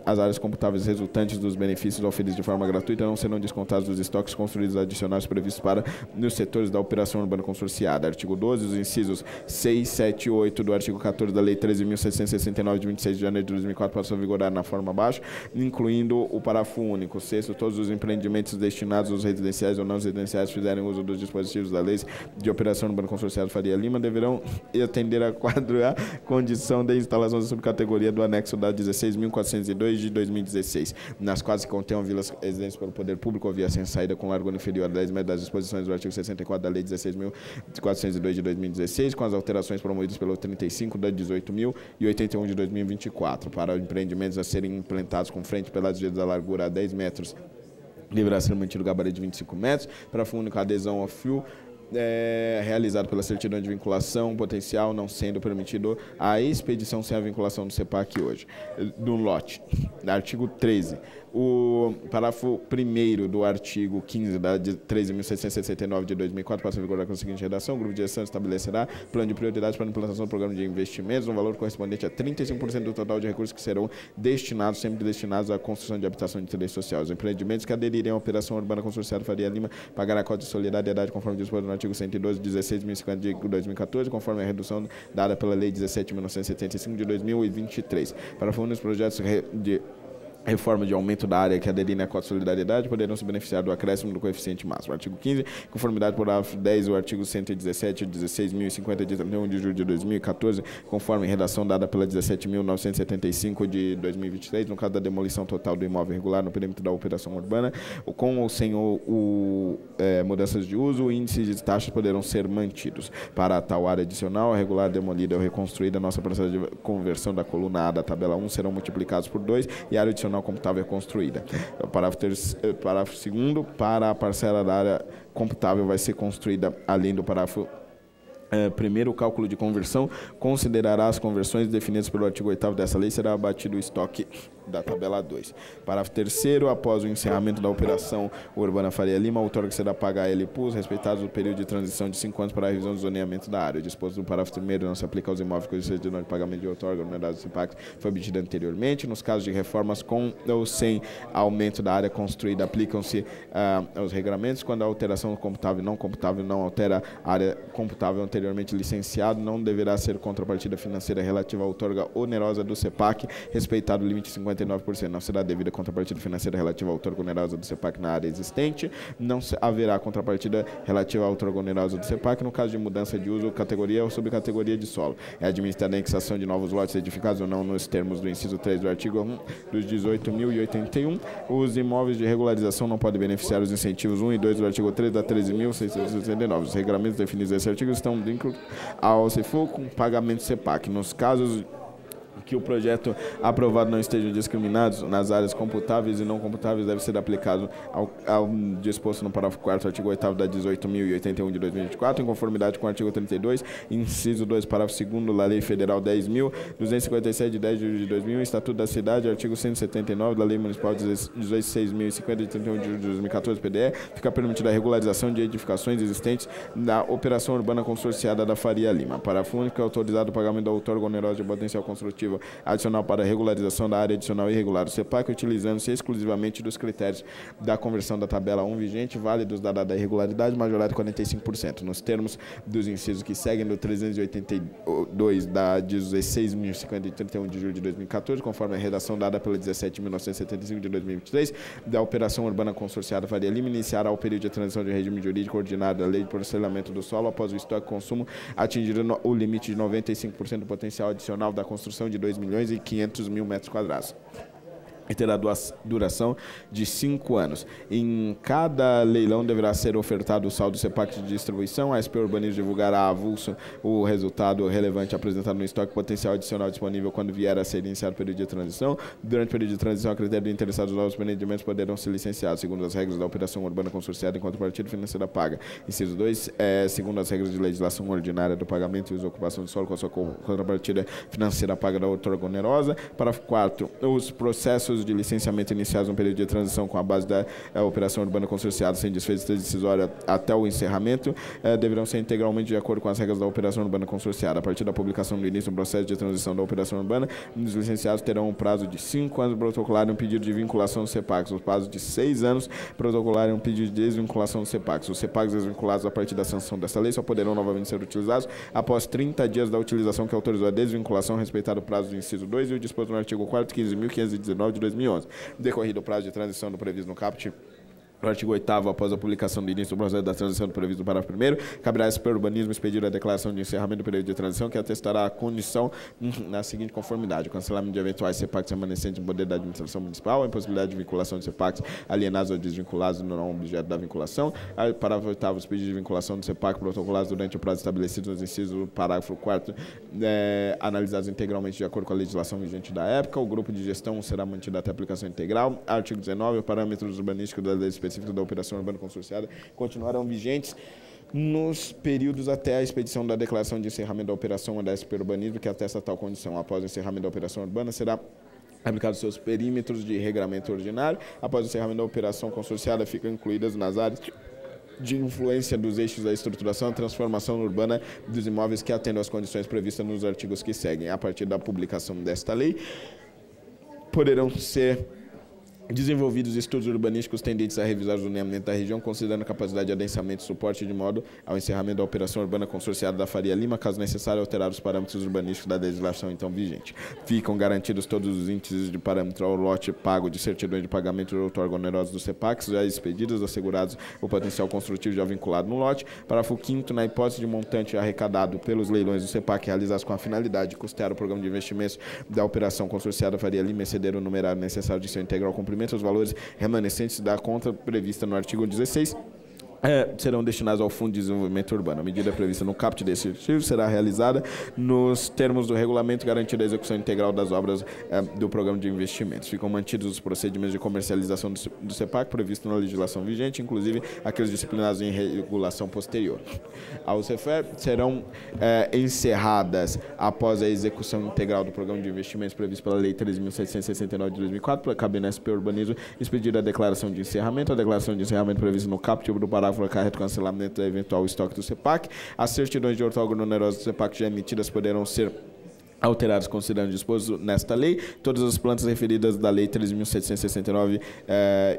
As áreas computáveis resultantes dos benefícios oferidos de forma gratuita não serão descontados dos estoques construídos adicionais previstos para nos setores da operação urbana consorciada. Artigo 12. Os incisos 6, 7 e 8 do artigo 14 da Lei 13.669 de 26 de janeiro de 2004 passam a vigorar na forma abaixo, incluindo o parágrafo único. Sexto, todos os empreendimentos destinados aos residenciais ou não residenciais fizerem uso dos dispositivos da Lei de Operação Urbana Consorciada Faria Lima deverão atender a quadro A, condição de instalação da subcategoria do anexo da 16.402 de 2016, nas quais se contenham vilas residentes pelo poder público ou via sem saída com largura inferior a 10 metros das disposições do artigo 64 da Lei 16.402 de 2016, com as alterações promovidas pelo 35 da 18.081 de 2024. Para empreendimentos a serem implantados com frente pelas vias da largura a 10 metros, deverá ser mantido o gabarito de 25 metros. Para a única adesão ao fio, realizado pela certidão de vinculação potencial, não sendo permitido a expedição sem a vinculação do CEPAC hoje, do lote. Artigo 13. O parágrafo 1º do artigo 15 da 13.669 de 2004 passa a vigorar com a seguinte redação: o grupo de gestão estabelecerá plano de prioridades para a implantação do programa de investimentos, um valor correspondente a 35% do total de recursos que serão destinados, sempre destinados à construção de habitação de interesse social. Os empreendimentos que aderirem à operação urbana consorciada Faria Lima pagará a cota de solidariedade conforme disposto no artigo 112, 16.050 de 2014, conforme a redução dada pela Lei 17.975 de 2023. Para fundos projetos de reforma de aumento da área que aderirem à cota de solidariedade poderão se beneficiar do acréscimo do coeficiente máximo. Artigo 15. Conformidade por parágrafo 10 o artigo 117 de 16.050 de 31 de julho de 2014, conforme redação dada pela 17.975 de 2023, no caso da demolição total do imóvel irregular no perímetro da operação urbana, com ou sem mudanças de uso, índices de taxas poderão ser mantidos. Para tal área adicional, a regular, demolida ou reconstruída, nossa processo de conversão da coluna A da tabela 1 serão multiplicados por 2 e a área adicional computável é construída. O parágrafo 2º, para a parcela da área computável vai ser construída, além do parágrafo primeiro, o cálculo de conversão considerará as conversões definidas pelo artigo 8º dessa lei, será abatido o estoque da tabela 2. Parágrafo 3º, após o encerramento da operação urbana Faria Lima, a outorga será paga a LPUS, respeitado o período de transição de 5 anos para a revisão do zoneamento da área. O disposto do parágrafo 1º não se aplica aos imóveis cuja certidão de pagamento de outorga onerados do CEPAC foi obtida anteriormente. Nos casos de reformas com ou sem aumento da área construída, aplicam-se aos regramentos. Quando a alteração computável e não computável não altera a área computável anteriormente licenciado, não deverá ser contrapartida financeira relativa à outorga onerosa do CEPAC, respeitado o limite de 59%. Não será devida contrapartida financeira relativa à outorga onerosa do CEPAC na área existente. Não haverá contrapartida relativa à outorga onerosa do CEPAC no caso de mudança de uso, categoria ou subcategoria de solo. É administrada a anexação de novos lotes edificados ou não nos termos do inciso 3 do artigo 1 dos 18.081. Os imóveis de regularização não podem beneficiar os incentivos 1 e 2 do artigo 3 da 13.669. Os regulamentos definidos nesse artigo estão vinculados ao CEFU com pagamento CEPAC. Nos casos que o projeto aprovado não esteja discriminado nas áreas computáveis e não computáveis, deve ser aplicado ao disposto no parágrafo 4º, artigo 8º da 18.081 de 2024, em conformidade com o artigo 32, inciso 2, parágrafo 2º da Lei Federal 10.257 de 10 de julho de 2000, Estatuto da Cidade, artigo 179 da Lei Municipal 16.050 de 31 de julho de 2014, PDE, fica permitida a regularização de edificações existentes da operação urbana consorciada da Faria Lima. Parágrafo único, é autorizado o pagamento da outorga onerosa de potencial construtivo adicional para a regularização da área adicional irregular do CEPAC, utilizando-se exclusivamente dos critérios da conversão da tabela 1 vigente, válidos da dada irregularidade, majorado 45%, nos termos dos incisos que seguem do 382 da 16.050 de 31 de julho de 2014, conforme a redação dada pela 17.975 de 2023, da operação urbana consorciada Faria Lima, iniciará o período de transição de regime jurídico ordinário da lei de parcelamento do solo após o estoque consumo atingir o limite de 95% do potencial adicional da construção de 2.500.000 metros quadrados. E terá duração de 5 anos. Em cada leilão deverá ser ofertado o saldo CEPAC de distribuição. A SP Urbanismo divulgará a avulso o resultado relevante apresentado no estoque potencial adicional disponível quando vier a ser iniciado o período de transição. Durante o período de transição, a critério de interessados, os novos empreendimentos poderão ser licenciados segundo as regras da operação urbana consorciada enquanto partida financeira paga. Inciso 2, segundo as regras de legislação ordinária do pagamento e uso ocupação de solo com a sua contrapartida financeira paga da outorga onerosa. Parágrafo 4, os processos de licenciamento iniciados no período de transição com a base da operação urbana consorciada sem desfecho decisória até o encerramento deverão ser integralmente de acordo com as regras da operação urbana consorciada. A partir da publicação do início do processo de transição da operação urbana, os licenciados terão um prazo de 5 anos para protocolarem um pedido de vinculação do CEPAC. Os prazos de 6 anos protocolarem um pedido de desvinculação do CEPAC. Os CEPACs desvinculados a partir da sanção desta lei só poderão novamente ser utilizados após 30 dias da utilização que autorizou a desvinculação, respeitado o prazo do inciso 2 e o disposto no artigo 4º, 15.519 de 2011. Decorrido o prazo de transição do previsto no caput no artigo 8º, após a publicação do início do processo da transição do previsto no parágrafo 1º, caberá à SP Urbanismo expedir a declaração de encerramento do período de transição, que atestará a condição na seguinte conformidade: o cancelamento de eventuais CEPACs remanescentes em poder da administração municipal, a impossibilidade de vinculação de CEPACs alienados ou desvinculados no não objeto da vinculação. Parágrafo 8º, os pedidos de vinculação do CEPAC protocolados durante o prazo estabelecido nos incisos do parágrafo 4º, analisados integralmente de acordo com a legislação vigente da época. O grupo de gestão será mantido até a aplicação integral. Artigo 19, os parâmetros urbanísticos da lei específica da operação urbana consorciada continuarão vigentes nos períodos até a expedição da declaração de encerramento da operação da SP Urbanismo, que atesta tal condição. Após o encerramento da operação urbana, será aplicado seus perímetros de regramento ordinário. Após o encerramento da operação consorciada, ficam incluídas nas áreas de influência dos eixos da estruturação, a transformação urbana dos imóveis que atendam às condições previstas nos artigos que seguem. A partir da publicação desta lei, poderão ser desenvolvidos estudos urbanísticos tendentes a revisar o zoneamento da região, considerando a capacidade de adensamento e suporte de modo ao encerramento da operação urbana consorciada da Faria Lima, caso necessário alterar os parâmetros urbanísticos da legislação então vigente. Ficam garantidos todos os índices de parâmetro ao lote pago de certidões de pagamento de outorga onerosa dos CEPACs, já expedidos, assegurados o potencial construtivo já vinculado no lote. Parágrafo 5º, na hipótese de montante arrecadado pelos leilões do CEPAC realizados com a finalidade de custear o programa de investimentos da operação consorciada Faria Lima, exceder o numerário necessário de seu integral cumprimento, os valores remanescentes da conta prevista no artigo 16 serão destinados ao Fundo de Desenvolvimento Urbano. A medida prevista no caput desse artigo será realizada nos termos do regulamento, garantindo a execução integral das obras do programa de investimentos. Ficam mantidos os procedimentos de comercialização do CEPAC previstos na legislação vigente, inclusive aqueles disciplinados em regulação posterior. Ao CEFER serão encerradas após a execução integral do programa de investimentos previsto pela Lei 13.769 de 2004, para caber na SP Urbanismo expedir a declaração de encerramento. A declaração de encerramento prevista no caput do parágrafo acarreta o cancelamento da eventual estoque do CEPAC. As certidões de outorga onerosa do CEPAC já emitidas poderão ser alteradas considerando disposto nesta lei. Todas as plantas referidas da Lei 13.769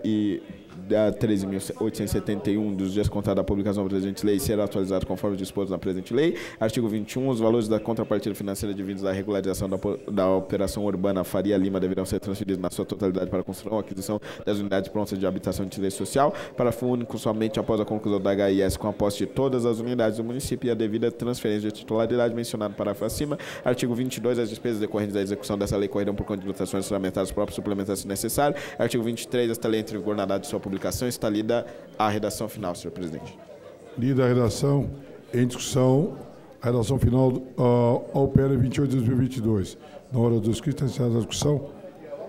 e da 13.871 dos dias contados da publicação da presente lei será atualizado conforme disposto na presente lei. Artigo 21. Os valores da contrapartida financeira devidos à regularização da operação urbana Faria Lima deverão ser transferidos na sua totalidade para a construção ou aquisição das unidades prontas de habitação de interesse social, para fundo único somente após a conclusão da HIS com a posse de todas as unidades do município e a devida transferência de titularidade mencionada no parágrafo acima. Artigo 22. As despesas decorrentes da execução dessa lei correrão por conta de dotações orçamentárias próprias suplementares se necessário. Artigo 23. Esta lei entra em vigor na data de sua publicação. Está lida a redação final, senhor presidente. Lida a redação, em discussão, a redação final ao PL 28 de 2022. Na hora do escrito, encerrada a discussão,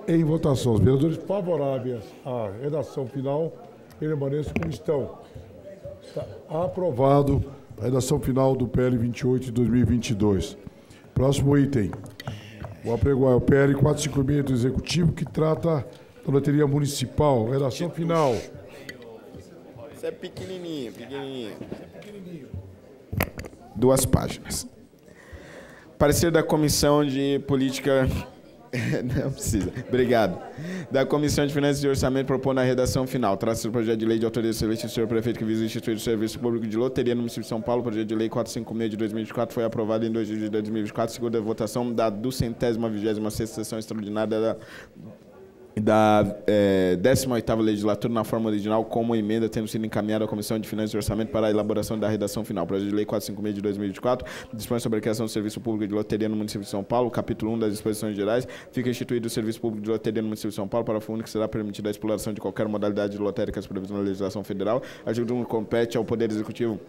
em votação. Os vereadores favoráveis à redação final permaneçam como estão. Está aprovado a redação final do PL 28 de 2022. Próximo item. O apregoar é o PL 456 do Executivo, que trata da loteria municipal. Redação final. Isso é pequenininho. 2 páginas. Parecer da Comissão de Política... Não precisa. Obrigado. Da Comissão de Finanças e Orçamento propõe na redação final. Trata-se do projeto de lei de autoria do serviço do senhor prefeito que visa instituir o Serviço Público de Loteria no município de São Paulo. O projeto de lei 456 de 2024 foi aprovado em 2 de 2024, segundo a votação da 226ª sessão extraordinária da 18ª legislatura na forma original, como emenda, tendo sido encaminhada à Comissão de Finanças e Orçamento para a elaboração da redação final. O projeto de lei 456 de 2024 dispõe sobre a criação do Serviço Público de Loteria no município de São Paulo. Capítulo 1 das disposições gerais. Fica instituído o Serviço Público de Loteria no município de São Paulo para o fundo que será permitida a exploração de qualquer modalidade de lotérica prevista na legislação federal. Artigo 1 compete ao Poder Executivo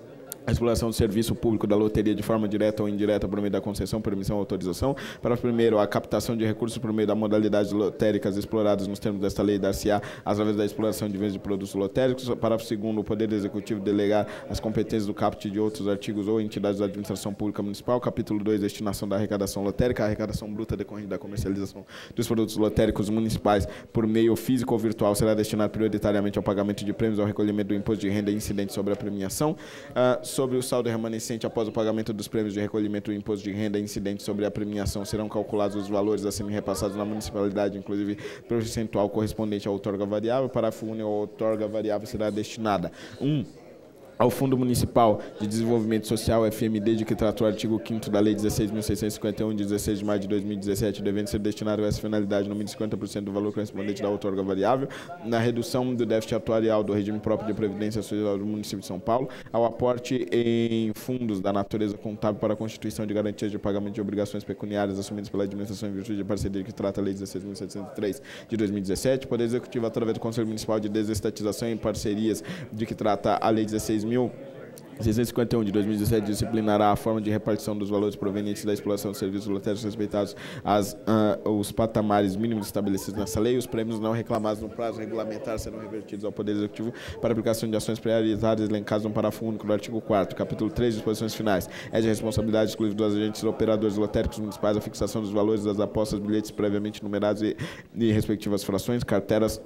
a exploração do serviço público da loteria de forma direta ou indireta por meio da concessão, permissão ou autorização. Para primeiro, a captação de recursos por meio da modalidade lotéricas exploradas nos termos desta lei dar-se-á através da exploração de bens de produtos lotéricos. Para segundo, o Poder Executivo delegar as competências do caput de outros artigos ou entidades da administração pública municipal. Capítulo 2, destinação da arrecadação lotérica. A arrecadação bruta decorrente da comercialização dos produtos lotéricos municipais por meio físico ou virtual será destinada prioritariamente ao pagamento de prêmios, ao recolhimento do imposto de renda incidente sobre a premiação. Sobre o saldo remanescente após o pagamento dos prêmios de recolhimento do imposto de renda incidente sobre a premiação, serão calculados os valores a serem repassados na municipalidade, inclusive percentual correspondente à outorga variável. Parágrafo único, a outorga variável será destinada ao Fundo Municipal de Desenvolvimento Social, FMD, de que trata o artigo 5º da Lei 16.651, de 16 de maio de 2017, devendo ser destinado a essa finalidade no mínimo 50% do valor correspondente da outorga variável, na redução do déficit atuarial do regime próprio de previdência social do município de São Paulo, ao aporte em fundos da natureza contábil para a constituição de garantias de pagamento de obrigações pecuniárias assumidas pela administração em virtude de parceria que trata a Lei 16.703 de 2017, o Poder Executivo, através do Conselho Municipal de Desestatização e Parcerias, de que trata a Lei 16.651 de 2017, disciplinará a forma de repartição dos valores provenientes da exploração de serviços lotéricos respeitados os patamares mínimos estabelecidos nessa lei. Os prêmios não reclamados no prazo regulamentar serão revertidos ao Poder Executivo para aplicação de ações prioritárias elencadas no parágrafo único do artigo 4º. Capítulo 3, disposições finais. É de responsabilidade exclusiva dos agentes operadores lotéricos municipais a fixação dos valores das apostas, bilhetes previamente numerados e respectivas frações, carteiras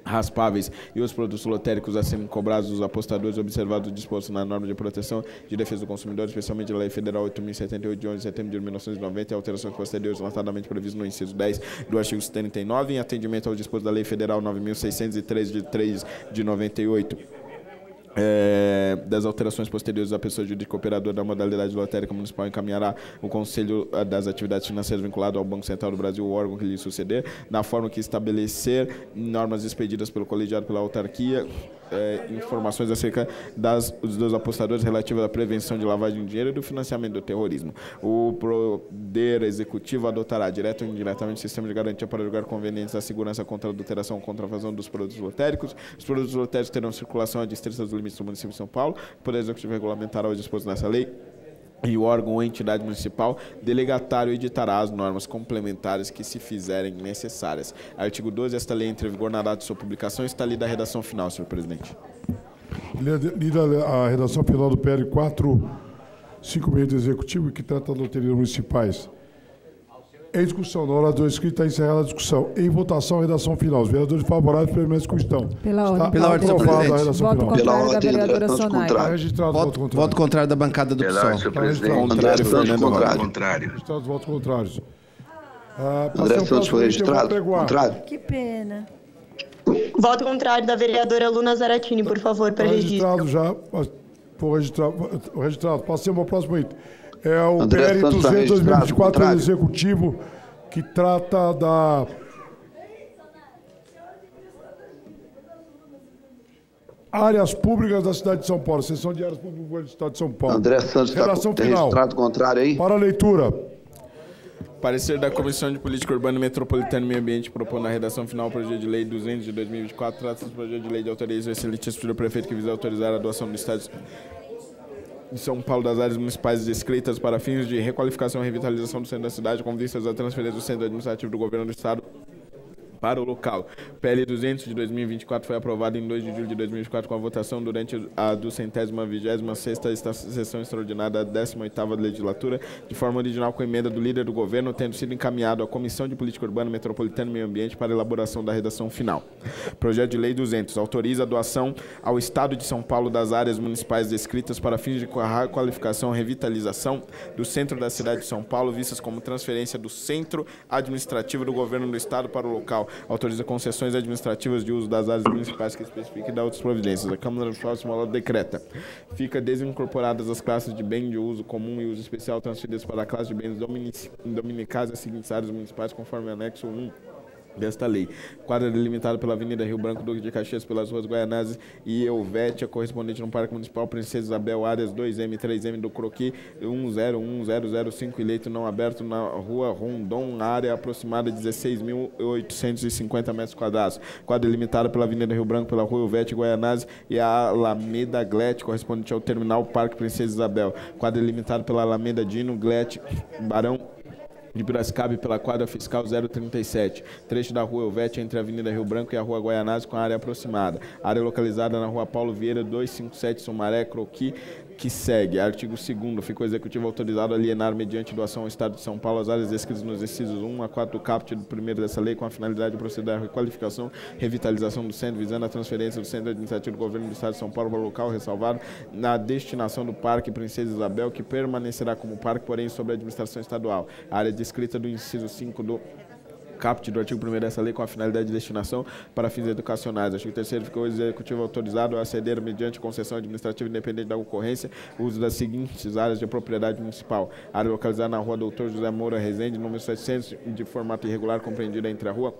raspáveis e os produtos lotéricos a serem cobrados dos apostadores, observado o disposto na norma de proteção de defesa do consumidor, especialmente a Lei Federal 8.078, de 11 de setembro de 1990, e alterações posteriores notadamente previstas no inciso 10 do artigo 79, em atendimento ao disposto da Lei Federal 9.603, de 3 de 98. das alterações posteriores à pessoa jurídica operadora da modalidade lotérica municipal encaminhará o Conselho das Atividades Financeiras vinculado ao Banco Central do Brasil, o órgão que lhe suceder, na forma que estabelecer normas expedidas pelo colegiado pela autarquia, informações acerca dos apostadores relativas à prevenção de lavagem de dinheiro e do financiamento do terrorismo. O Poder Executivo adotará, direto ou indiretamente, sistema de garantia para julgar convenientes a segurança contra a adulteração ou contrafação dos produtos lotéricos. Os produtos lotéricos terão circulação adstrita dos limites do município de São Paulo. O Poder Executivo regulamentará o disposto nessa lei. E o órgão ou entidade municipal delegatário editará as normas complementares que se fizerem necessárias. Artigo 12. Esta lei entra em vigor na data de sua publicação. Está lida a redação final, senhor presidente. Lida a redação final do PL 456 do Executivo, que trata das loterias municipais. Em discussão, na hora do escrito, está encerrada a discussão. Em votação, a redação final. Os vereadores favoráveis permanecem como estão. Pela ordem. Pela ordem, senhor aprovada a presidente. redação Voto final. contrário da vereadora Sonaire. Está registrado o voto contrário. Voto contrário da bancada do Pela PSOL. senhor presidente. Contrário, Fernando Rocha. Contrário. Registrado os votos contrários. André Santos foi registrado. Contrário. Que pena. Voto contrário da vereadora Luna Zaratini, por favor, para registro. Registrado já. Foi registrado. Passemos ao próximo item. É o André PL Santos está 200 registrado, 2024 do contrário. Executivo, que trata da áreas públicas da cidade de São Paulo, seção de áreas públicas do estado de São Paulo. André Santos está Redação final. registrado. Contrário aí. Para a leitura. Parecer da Comissão de Política Urbana, Metropolitana e Meio Ambiente propõe na redação final o projeto de lei 200 de 2024. Trata-se do projeto de lei de autoria do excelentíssimo senhor prefeito que visa autorizar a doação do estado de São Paulo das áreas municipais descritas para fins de requalificação e revitalização do centro da cidade com vistas à transferência do centro administrativo do governo do estado para o local. PL 200 de 2024 foi aprovado em 2 de julho de 2024 com a votação durante a 226ª sessão extraordinária da 18ª legislatura, de forma original com emenda do líder do governo, tendo sido encaminhado à Comissão de Política Urbana, Metropolitana e Meio Ambiente para elaboração da redação final. Projeto de Lei 200 autoriza a doação ao Estado de São Paulo das áreas municipais descritas para fins de qualificação e revitalização do centro da cidade de São Paulo, vistas como transferência do centro administrativo do governo do Estado para o local. Autoriza concessões administrativas de uso das áreas municipais que especifiquem e dá outras providências. A Câmara dos Próximos ela decreta. Fica desincorporadas as classes de bem de uso comum e uso especial transferidas para a classe de bens dominicais as seguintes áreas municipais conforme anexo 1 desta lei. Quadra delimitada pela Avenida Rio Branco, Duque de Caxias, pelas ruas Guaianazes e Helvétia, correspondente no Parque Municipal Princesa Isabel, áreas 2M e 3M do Croqui, 101005 e leito não aberto na rua Rondon, área aproximada de 16.850 metros quadrados. Quadra delimitada pela Avenida Rio Branco, pela rua Helvétia, Guaianazes e a Alameda Glete, correspondente ao terminal Parque Princesa Isabel. Quadra delimitada pela Alameda Dino Glete, Barão de Piracicaba e pela quadra fiscal 037, trecho da rua Helvétia entre a Avenida Rio Branco e a rua Guaianazes com a área aproximada. Área localizada na rua Paulo Vieira 257, Sumaré, Croqui, que segue. Artigo 2º. Fica o Executivo autorizado a alienar, mediante doação ao Estado de São Paulo, as áreas descritas nos incisos 1 a 4 do caput do primeiro dessa lei, com a finalidade de proceder à requalificação e revitalização do centro, visando a transferência do centro administrativo do governo do Estado de São Paulo para o local ressalvado na destinação do Parque Princesa Isabel, que permanecerá como parque, porém, sob a administração estadual. A área descrita do inciso 5 do caput do artigo 1º dessa lei com a finalidade de destinação para fins educacionais. Artigo 3º. Ficou o Executivo autorizado a ceder, mediante concessão administrativa independente da ocorrência, o uso das seguintes áreas de propriedade municipal. Área localizada na rua Doutor José Moura Rezende, número 700, de formato irregular, compreendida entre a rua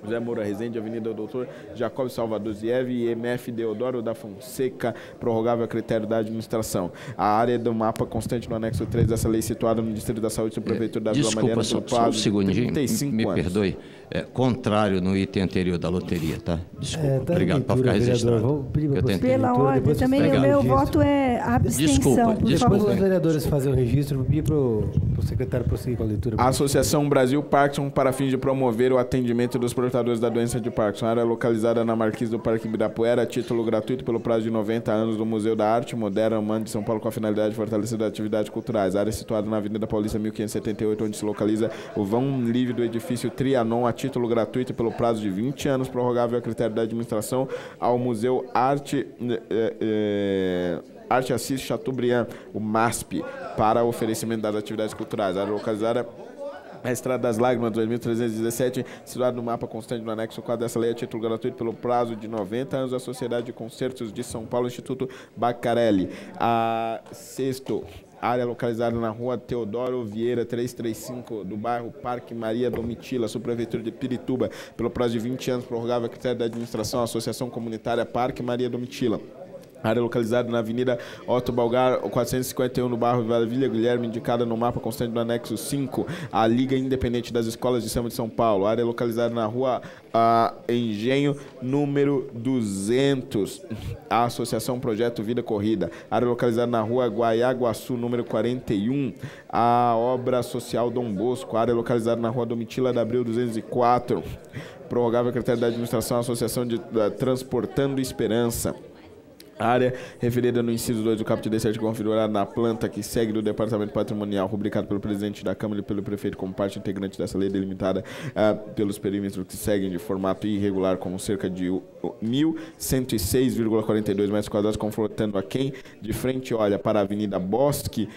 José Moura Rezende, Avenida Doutor Jacob Salvador Ziev e MF Deodoro da Fonseca, prorrogável a critério da administração. A área do mapa constante no anexo 3 dessa lei, situada no Distrito da Saúde, Prefeitura da Vila Mariana, só um segundinho, me anos. perdoe. Contrário no item anterior da loteria, tá? Desculpa, Tá obrigado, leitura, para ficar vereador. registrado. Vou pedir pra Eu você tentei. Pela leitura, ordem, depois também você o pega meu o registro. voto é abstenção, Desculpa, por desculpa. Os favor. vereadores fazer o registro, vou pedir pro secretário prosseguir com a leitura. A Associação Brasil Parkinson, para fins de promover o atendimento dos portadores da doença de Parkinson. Área localizada na Marquise do Parque Ibirapuera, título gratuito pelo prazo de 90 anos do Museu da Arte Moderna Humana de São Paulo, com a finalidade de fortalecer as atividades culturais. Área situada na Avenida Paulista 1578, onde se localiza o vão livre do edifício Trianon, a título gratuito pelo prazo de 20 anos, prorrogável a critério da administração, ao Museu Arte Assis Chateaubriand, o MASP, para oferecimento das atividades culturais. A área localizada A Estrada das Lágrimas 2317, situado no mapa constante no anexo 4 dessa lei, a título gratuito pelo prazo de 90 anos, a Sociedade de Concertos de São Paulo, Instituto Bacarelli. A sexto, área localizada na rua Teodoro Vieira 335, do bairro Parque Maria Domitila, subprefeitura de Pirituba, pelo prazo de 20 anos, prorrogável a critério da administração, Associação Comunitária Parque Maria Domitila. Área localizada na Avenida Otto Balgar, 451, no bairro Vila Guilherme, indicada no mapa constante do anexo 5, a Liga Independente das Escolas de Samba de São Paulo. Área localizada na rua Engenho, número 200, a Associação Projeto Vida Corrida. Área localizada na rua Guaiaguaçu, número 41, a Obra Social Dom Bosco. Área localizada na rua Domitila da Abril 204, prorrogável a critério da administração, Associação de Transportando Esperança. A área referida no inciso 2 do caput desse artigo configurada na planta que segue do Departamento Patrimonial, rubricado pelo presidente da Câmara e pelo prefeito como parte integrante dessa lei, delimitada pelos perímetros que seguem de formato irregular, como cerca de 1.106,42 metros quadrados, confrontando a quem de frente olha para a Avenida Bosque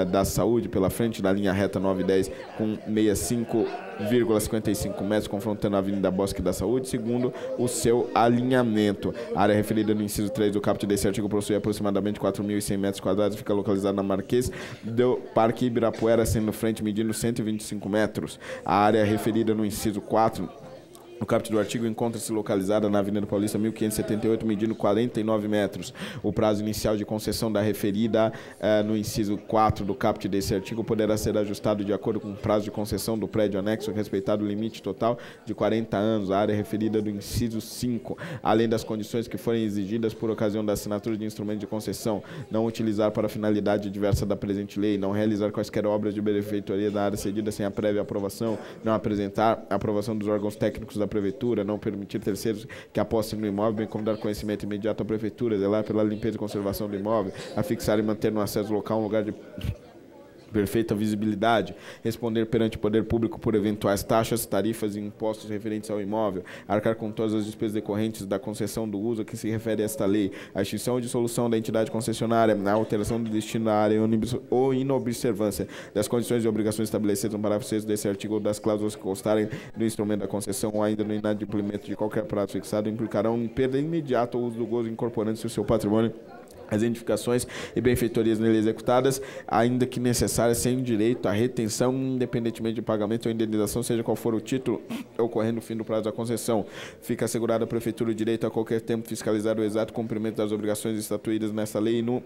da Saúde, pela frente da linha reta 910, com 65,55 metros, confrontando a Avenida Bosque da Saúde, segundo o seu alinhamento. A área referida no inciso 3 do caput desse artigo possui aproximadamente 4.100 metros quadrados e fica localizada na Marquês do Parque Ibirapuera, sendo frente medindo 125 metros. A área referida no inciso 4 no caput do artigo encontra-se localizada na Avenida Paulista 1578, medindo 49 metros. O prazo inicial de concessão da referida no inciso 4 do caput desse artigo poderá ser ajustado de acordo com o prazo de concessão do prédio anexo, respeitado o limite total de 40 anos. A área referida do inciso 5, além das condições que forem exigidas por ocasião da assinatura de instrumento de concessão, não utilizar para finalidade diversa da presente lei, não realizar quaisquer obras de benfeitoria da área cedida sem a prévia aprovação, não apresentar a aprovação dos órgãos técnicos da Prefeitura, não permitir terceiros que apostem no imóvel, bem como dar conhecimento imediato à Prefeitura, zelar pela limpeza e conservação do imóvel, afixar e manter no acesso local um lugar de perfeita visibilidade, responder perante o poder público por eventuais taxas, tarifas e impostos referentes ao imóvel, arcar com todas as despesas decorrentes da concessão do uso a que se refere esta lei, a extinção ou dissolução da entidade concessionária, a alteração do destino da área ou inobservância das condições e obrigações estabelecidas no parágrafo 6º desse artigo ou das cláusulas que constarem no instrumento da concessão ou ainda no inadimplemento de qualquer prazo fixado, implicarão em perda imediata ou uso do gozo incorporando-se o seu patrimônio as edificações e benfeitorias nele executadas, ainda que necessárias, sem direito à retenção, independentemente de pagamento ou indenização, seja qual for o título, ocorrendo o fim do prazo da concessão. Fica assegurada à Prefeitura o direito a qualquer tempo fiscalizar o exato cumprimento das obrigações estatuídas nessa lei e no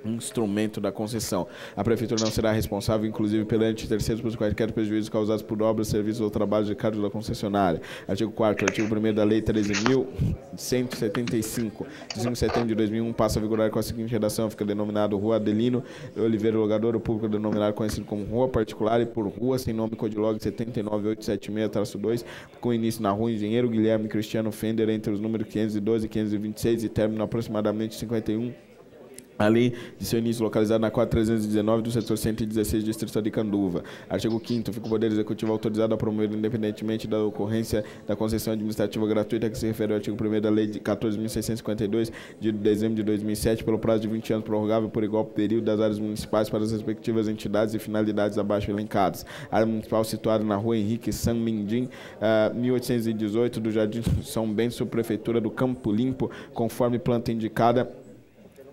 instrumento da concessão. A Prefeitura não será responsável, inclusive perante terceiros, por quaisquer prejuízos causados por obras, serviços ou trabalhos de cargo da concessionária. Artigo 4º, artigo 1º da Lei 13.175, de 5 de setembro de 2001, passa a vigorar com a seguinte redação: fica denominado Rua Adelino Oliveira Logador, o público denominado conhecido como Rua Particular e por Rua sem nome codilog 79876-2, com início na Rua Engenheiro Guilherme Cristiano Fender, entre os números 512 e 526 e término aproximadamente 51. A lei de seu início localizada na 4319 do setor 116, distrito de Canduva. Artigo 5º, fica o Poder Executivo autorizado a promover, independentemente da ocorrência da concessão administrativa gratuita que se refere ao artigo 1º da Lei de 14.652, de dezembro de 2007, pelo prazo de 20 anos, prorrogável por igual período das áreas municipais para as respectivas entidades e finalidades abaixo elencadas. A área municipal situada na Rua Henrique San Mendim, 1818, do Jardim São Bento, subprefeitura do Campo Limpo, conforme planta indicada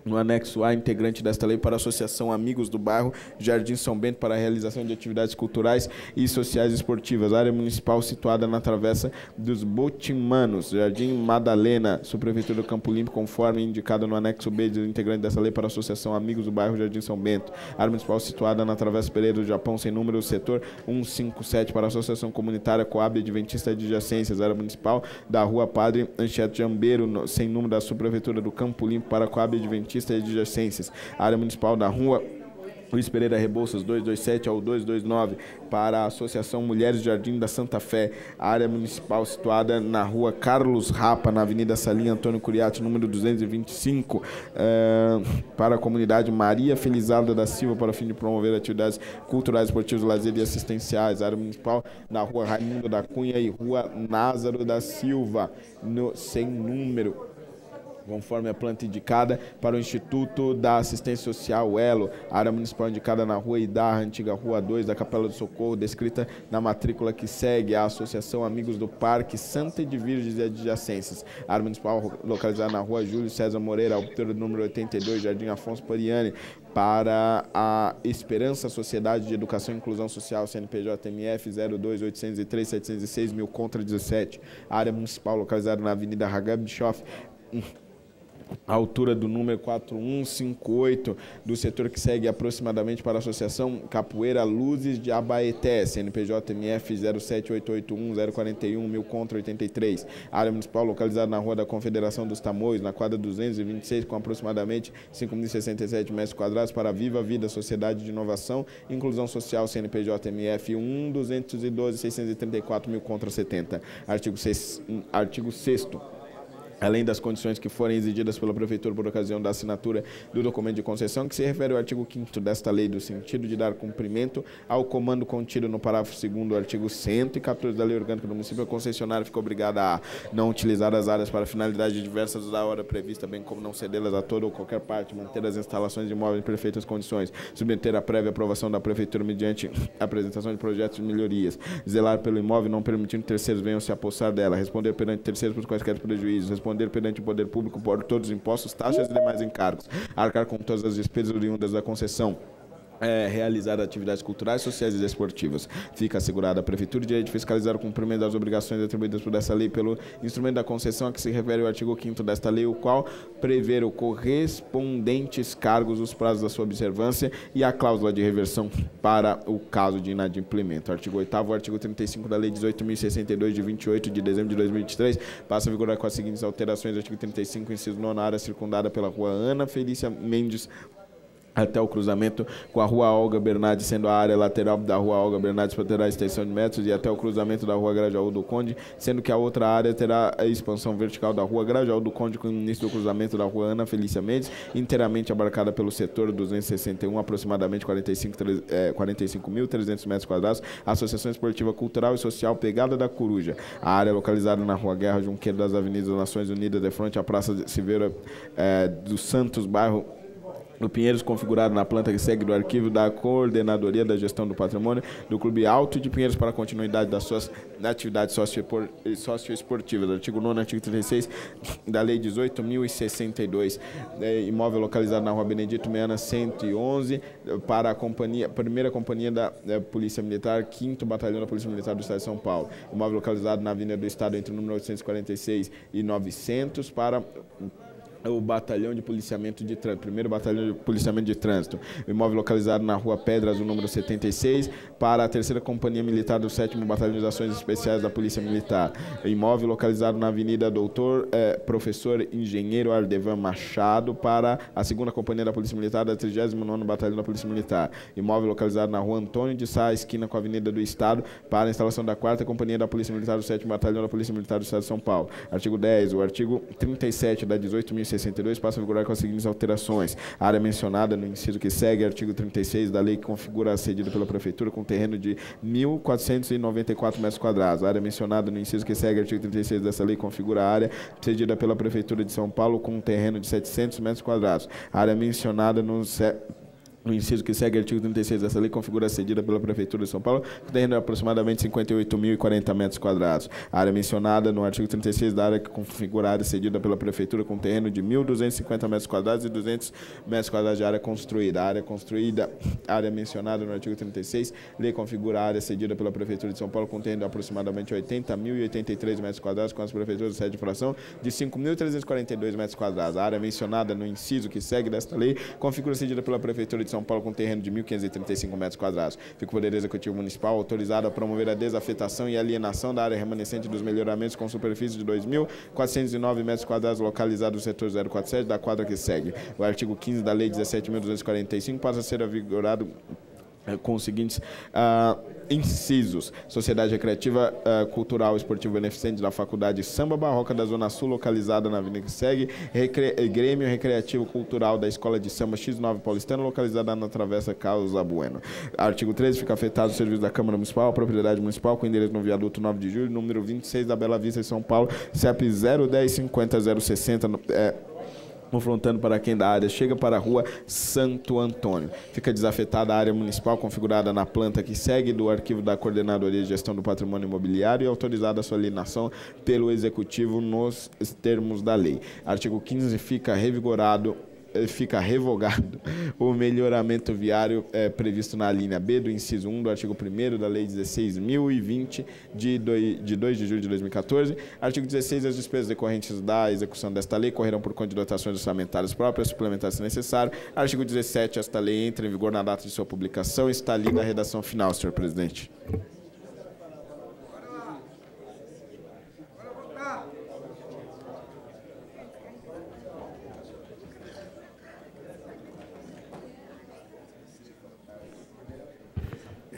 no anexo A, integrante desta lei, para a Associação Amigos do Bairro Jardim São Bento, para a realização de atividades culturais e sociais esportivas. A área municipal situada na Travessa dos Botimanos, Jardim Madalena, subprefeitura do Campo Limpo, conforme indicado no anexo B, integrante desta lei, para a Associação Amigos do Bairro Jardim São Bento. A área municipal situada na Travessa Pereira do Japão, sem número, setor 157, para a Associação Comunitária Coab Adventista de Adjacências. A área municipal da Rua Padre Anchieta Jambeiro, sem número, da subprefeitura do Campo Limpo, para a Coab Adventista de Adjacências. A área municipal da Rua Luiz Pereira Rebouças, 227 ao 229, para a Associação Mulheres Jardim da Santa Fé. A área municipal situada na Rua Carlos Rapa, na Avenida Salim Antônio Curiati, número 225, para a comunidade Maria Felizarda da Silva, para o fim de promover atividades culturais, esportivas, lazer e assistenciais. A área municipal na Rua Raimundo da Cunha e Rua Názaro da Silva, sem número, conforme a planta indicada, para o Instituto da Assistência Social, Elo, área municipal indicada na Rua Idarra, antiga Rua 2 da Capela do Socorro, descrita na matrícula que segue a Associação Amigos do Parque Santa Edvíges e Adjacências, área municipal localizada na Rua Júlio César Moreira, altura número 82, Jardim Afonso Pariani, para a Esperança Sociedade de Educação e Inclusão Social, CNPJ-MF 02803706 1000 17, área municipal localizada na Avenida Hagab Bischoff, a altura do número 4158 do setor que segue aproximadamente para a Associação Capoeira Luzes de Abaeté, CNPJ-MF 07881 041 1000 83, área municipal localizada na Rua da Confederação dos Tamoios, na quadra 226, com aproximadamente 5.067 metros quadrados, para Viva Vida Sociedade de Inovação e Inclusão Social, CNPJ-MF 212 634 1000 70. Artigo 6º. Além das condições que forem exigidas pela Prefeitura por ocasião da assinatura do documento de concessão, que se refere ao artigo 5º desta lei, do sentido de dar cumprimento ao comando contido no parágrafo 2º do artigo 114 da Lei Orgânica do Município, a concessionária fica obrigada a não utilizar as áreas para finalidades diversas da hora prevista, bem como não cedê-las a toda ou qualquer parte, manter as instalações de imóveis em perfeitas condições, submeter a prévia aprovação da Prefeitura mediante apresentação de projetos de melhorias, zelar pelo imóvel, não permitindo terceiros venham se apossar dela, responder perante terceiros por quaisquer prejuízos, responder perante o poder público por todos os impostos, taxas e demais encargos, arcar com todas as despesas oriundas da concessão, realizar atividades culturais, sociais e desportivas. Fica assegurada a Prefeitura o direito de fiscalizar o cumprimento das obrigações atribuídas por essa lei pelo instrumento da concessão a que se refere o artigo 5º desta lei, o qual prevê o correspondentes cargos, os prazos da sua observância e a cláusula de reversão para o caso de inadimplemento. Artigo 8º, o artigo 35 da Lei 18.062, de 28 de dezembro de 2023, passa a vigorar com as seguintes alterações. Artigo 35, inciso 9, área circundada pela Rua Ana Felícia Mendes até o cruzamento com a Rua Olga Bernardes, sendo a área lateral da Rua Olga Bernardes terá extensão de metros, e até o cruzamento da Rua Grajaú do Conde, sendo que a outra área terá a expansão vertical da Rua Grajaú do Conde com o início do cruzamento da Rua Ana Felícia Mendes, inteiramente abarcada pelo setor 261, aproximadamente 45.300 metros quadrados, Associação Esportiva Cultural e Social Pegada da Coruja. A área localizada na Rua Guerra Junqueira das Avenidas das Nações Unidas, de frente à Praça de Silveira dos Santos, bairro do Pinheiros, configurado na planta que segue do arquivo da Coordenadoria da Gestão do Patrimônio do Clube Alto de Pinheiros para a continuidade das suas atividades socioesportivas. Artigo 9º, artigo 36 da Lei 18.062. Imóvel localizado na Rua Benedito Meana 111 para a primeira companhia da Polícia Militar, 5º Batalhão da Polícia Militar do Estado de São Paulo. Imóvel localizado na Avenida do Estado entre o número 846 e 900 para o Batalhão de Policiamento de Trânsito, primeiro Batalhão de Policiamento de Trânsito. O imóvel localizado na Rua Pedras, o número 76, para a 3ª Companhia Militar do 7º Batalhão de Ações Especiais da Polícia Militar. O imóvel localizado na Avenida Doutor Professor Engenheiro Ardevan Machado, para a 2ª Companhia da Polícia Militar da 39º Batalhão da Polícia Militar. Imóvel localizado na Rua Antônio de Sá, esquina com a Avenida do Estado, para a instalação da 4ª Companhia da Polícia Militar do 7º Batalhão da Polícia Militar do Estado de São Paulo. Artigo 10. O artigo 37 da 18.062 passa a vigorar com as seguintes alterações. A área mencionada no inciso que segue, artigo 36 da lei, que configura a cedida pela Prefeitura com terreno de 1.494 metros quadrados. A área mencionada no inciso que segue, artigo 36 dessa lei, configura a área cedida pela Prefeitura de São Paulo com um terreno de 700 metros quadrados. A área mencionada no inciso que segue, artigo 36 dessa lei, configura a cedida pela Prefeitura de São Paulo com terreno de aproximadamente 58.040 metros quadrados. A área mencionada no artigo 36 da área que configura a área cedida pela Prefeitura com terreno de 1.250 metros quadrados e 200 metros quadrados de área construída. A área construída, área mencionada no artigo 36, lei configura a área cedida pela Prefeitura de São Paulo com terreno de aproximadamente 80.083 metros quadrados, com as prefeituras de sede de fração de 5.342 metros quadrados. A área mencionada no inciso que segue desta lei configura a cedida pela Prefeitura de São Paulo com terreno de 1.535 metros quadrados. Fica o Poder Executivo Municipal autorizado a promover a desafetação e alienação da área remanescente dos melhoramentos com superfície de 2.409 metros quadrados localizado no setor 047 da quadra que segue. O artigo 15 da Lei 17.245 passa a ser vigorado com os seguintes Incisos: Sociedade Recreativa, Cultural e Esportiva Beneficente da Faculdade Samba Barroca da Zona Sul, localizada na Avenida que segue. Grêmio Recreativo Cultural da Escola de Samba X9 Paulistano, localizada na Travessa Carlos Bueno. Artigo 13. Fica afetado o serviço da Câmara Municipal, a propriedade municipal, com endereço no viaduto 9 de julho, número 26 da Bela Vista, em São Paulo, CEP 01050-060, confrontando para quem da área chega para a rua Santo Antônio. Fica desafetada a área municipal configurada na planta que segue do arquivo da Coordenadoria de Gestão do Patrimônio Imobiliário e autorizada a sua alienação pelo Executivo nos termos da lei. Artigo 15. Fica revogado o melhoramento viário previsto na linha B do inciso 1 do artigo 1º da Lei 16.020, de 2 de julho de 2014. Artigo 16. As despesas decorrentes da execução desta lei correrão por conta de dotações orçamentárias próprias, suplementares se necessário. Artigo 17. Esta lei entra em vigor na data de sua publicação. Está lida a redação final, senhor presidente.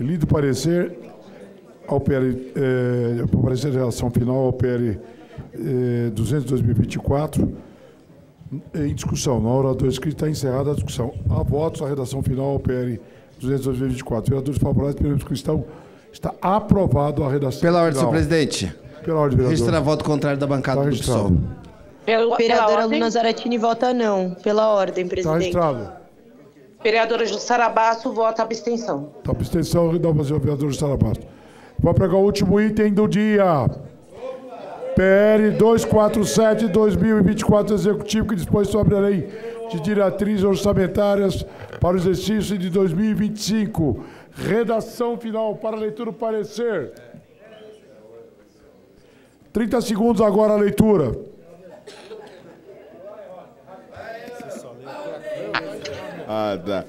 Lido parecer ao PL, parecer de relação final ao PL 200 de 2024, em discussão. Na hora do escrito está encerrada a discussão. Há votos, a redação final ao PL 200 de 2024. Vereadores favoráveis, pela discussão, está aprovado a redação Pela ordem, final. senhor presidente. Pela ordem, vereador. Registrar voto contrário da bancada do PSOL. Vereadora Luna Zaratini vota não. Pela ordem, Está presidente. registrado. Vereadora Jussara Basso vota abstenção. Abstenção, dá para o vereador Jussara Basso. Vou pegar o último item do dia. PL 247/2024, Executivo, que dispõe sobre a Lei de Diretrizes Orçamentárias para o exercício de 2025. Redação final para leitura do parecer. 30 segundos agora a leitura. Tá.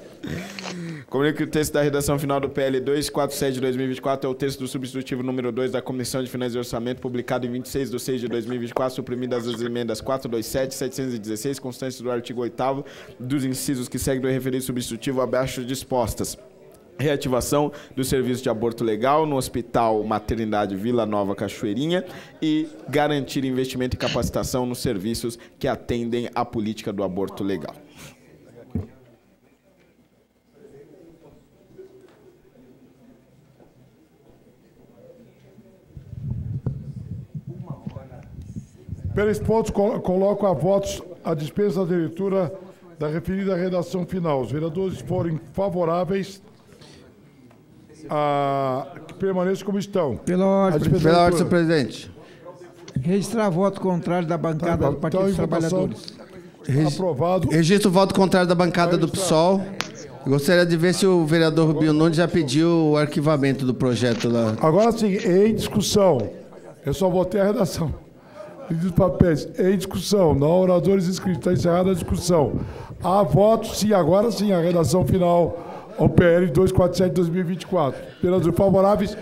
Comunico que o texto da redação final do PL 247 de 2024 é o texto do substitutivo número 2 da Comissão de Finanças e Orçamento, publicado em 26 de 6 de 2024, suprimidas as emendas 427 e 716, constantes do artigo 8º dos incisos que seguem do referido substitutivo abaixo dispostas. Reativação do serviço de aborto legal no Hospital Maternidade Vila Nova Cachoeirinha e garantir investimento e capacitação nos serviços que atendem à política do aborto legal. Pelos pontos, coloco a votos a dispensa da leitura da referida redação final. Os vereadores forem favoráveis a que permaneçam como estão. Pela ordem, senhor presidente. Registrar voto contrário da bancada do Partido dos Trabalhadores. Aprovado. Registro o voto contrário da bancada do PSOL. Gostaria de ver se o vereador Rubinho Nunes já pediu o arquivamento do projeto lá. Agora sim, em discussão. Eu só votei a redação. Dos papéis em discussão, não oradores inscritos. Está encerrada a discussão. Há votos, sim, agora sim, a redação final ao PL 247/2024. Vereadores favoráveis,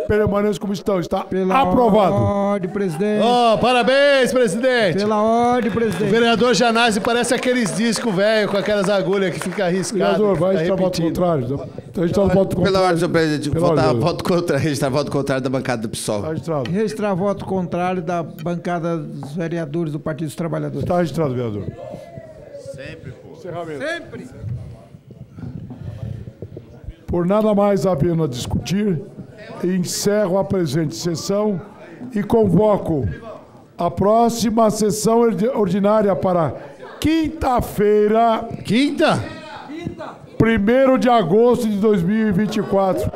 permaneçam como estão. Está aprovado. Pela ordem, presidente. Parabéns, presidente. Pela ordem, presidente. O vereador Janazzi parece aqueles discos velhos com aquelas agulhas que fica arriscado. Vereador, vai registrar voto contrário. Registrar voto contrário. Pela ordem, senhor presidente. Registrar voto contrário da bancada do PSOL. Registrar voto contrário da bancada dos vereadores do Partido dos Trabalhadores. Está registrado, vereador. Sempre, pô. Encerramento. Sempre. Por nada mais havendo a discutir, encerro a presente sessão e convoco a próxima sessão ordinária para quinta-feira. Quinta? 1º de agosto de 2024,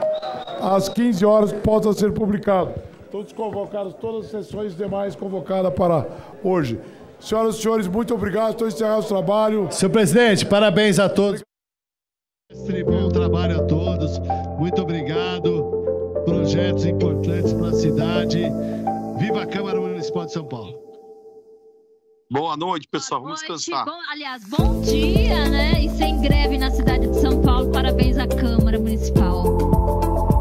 às 15 horas, possa ser publicado. Todos convocados, todas as sessões demais convocadas para hoje. Senhoras e senhores, muito obrigado. Estou encerrando o trabalho. Senhor presidente, parabéns a todos. Bom trabalho a todos. Muito obrigado. Projetos importantes para a cidade. Viva a Câmara Municipal de São Paulo. Boa noite, pessoal. Vamos descansar. Bom dia, né? E sem greve na cidade de São Paulo. Parabéns à Câmara Municipal.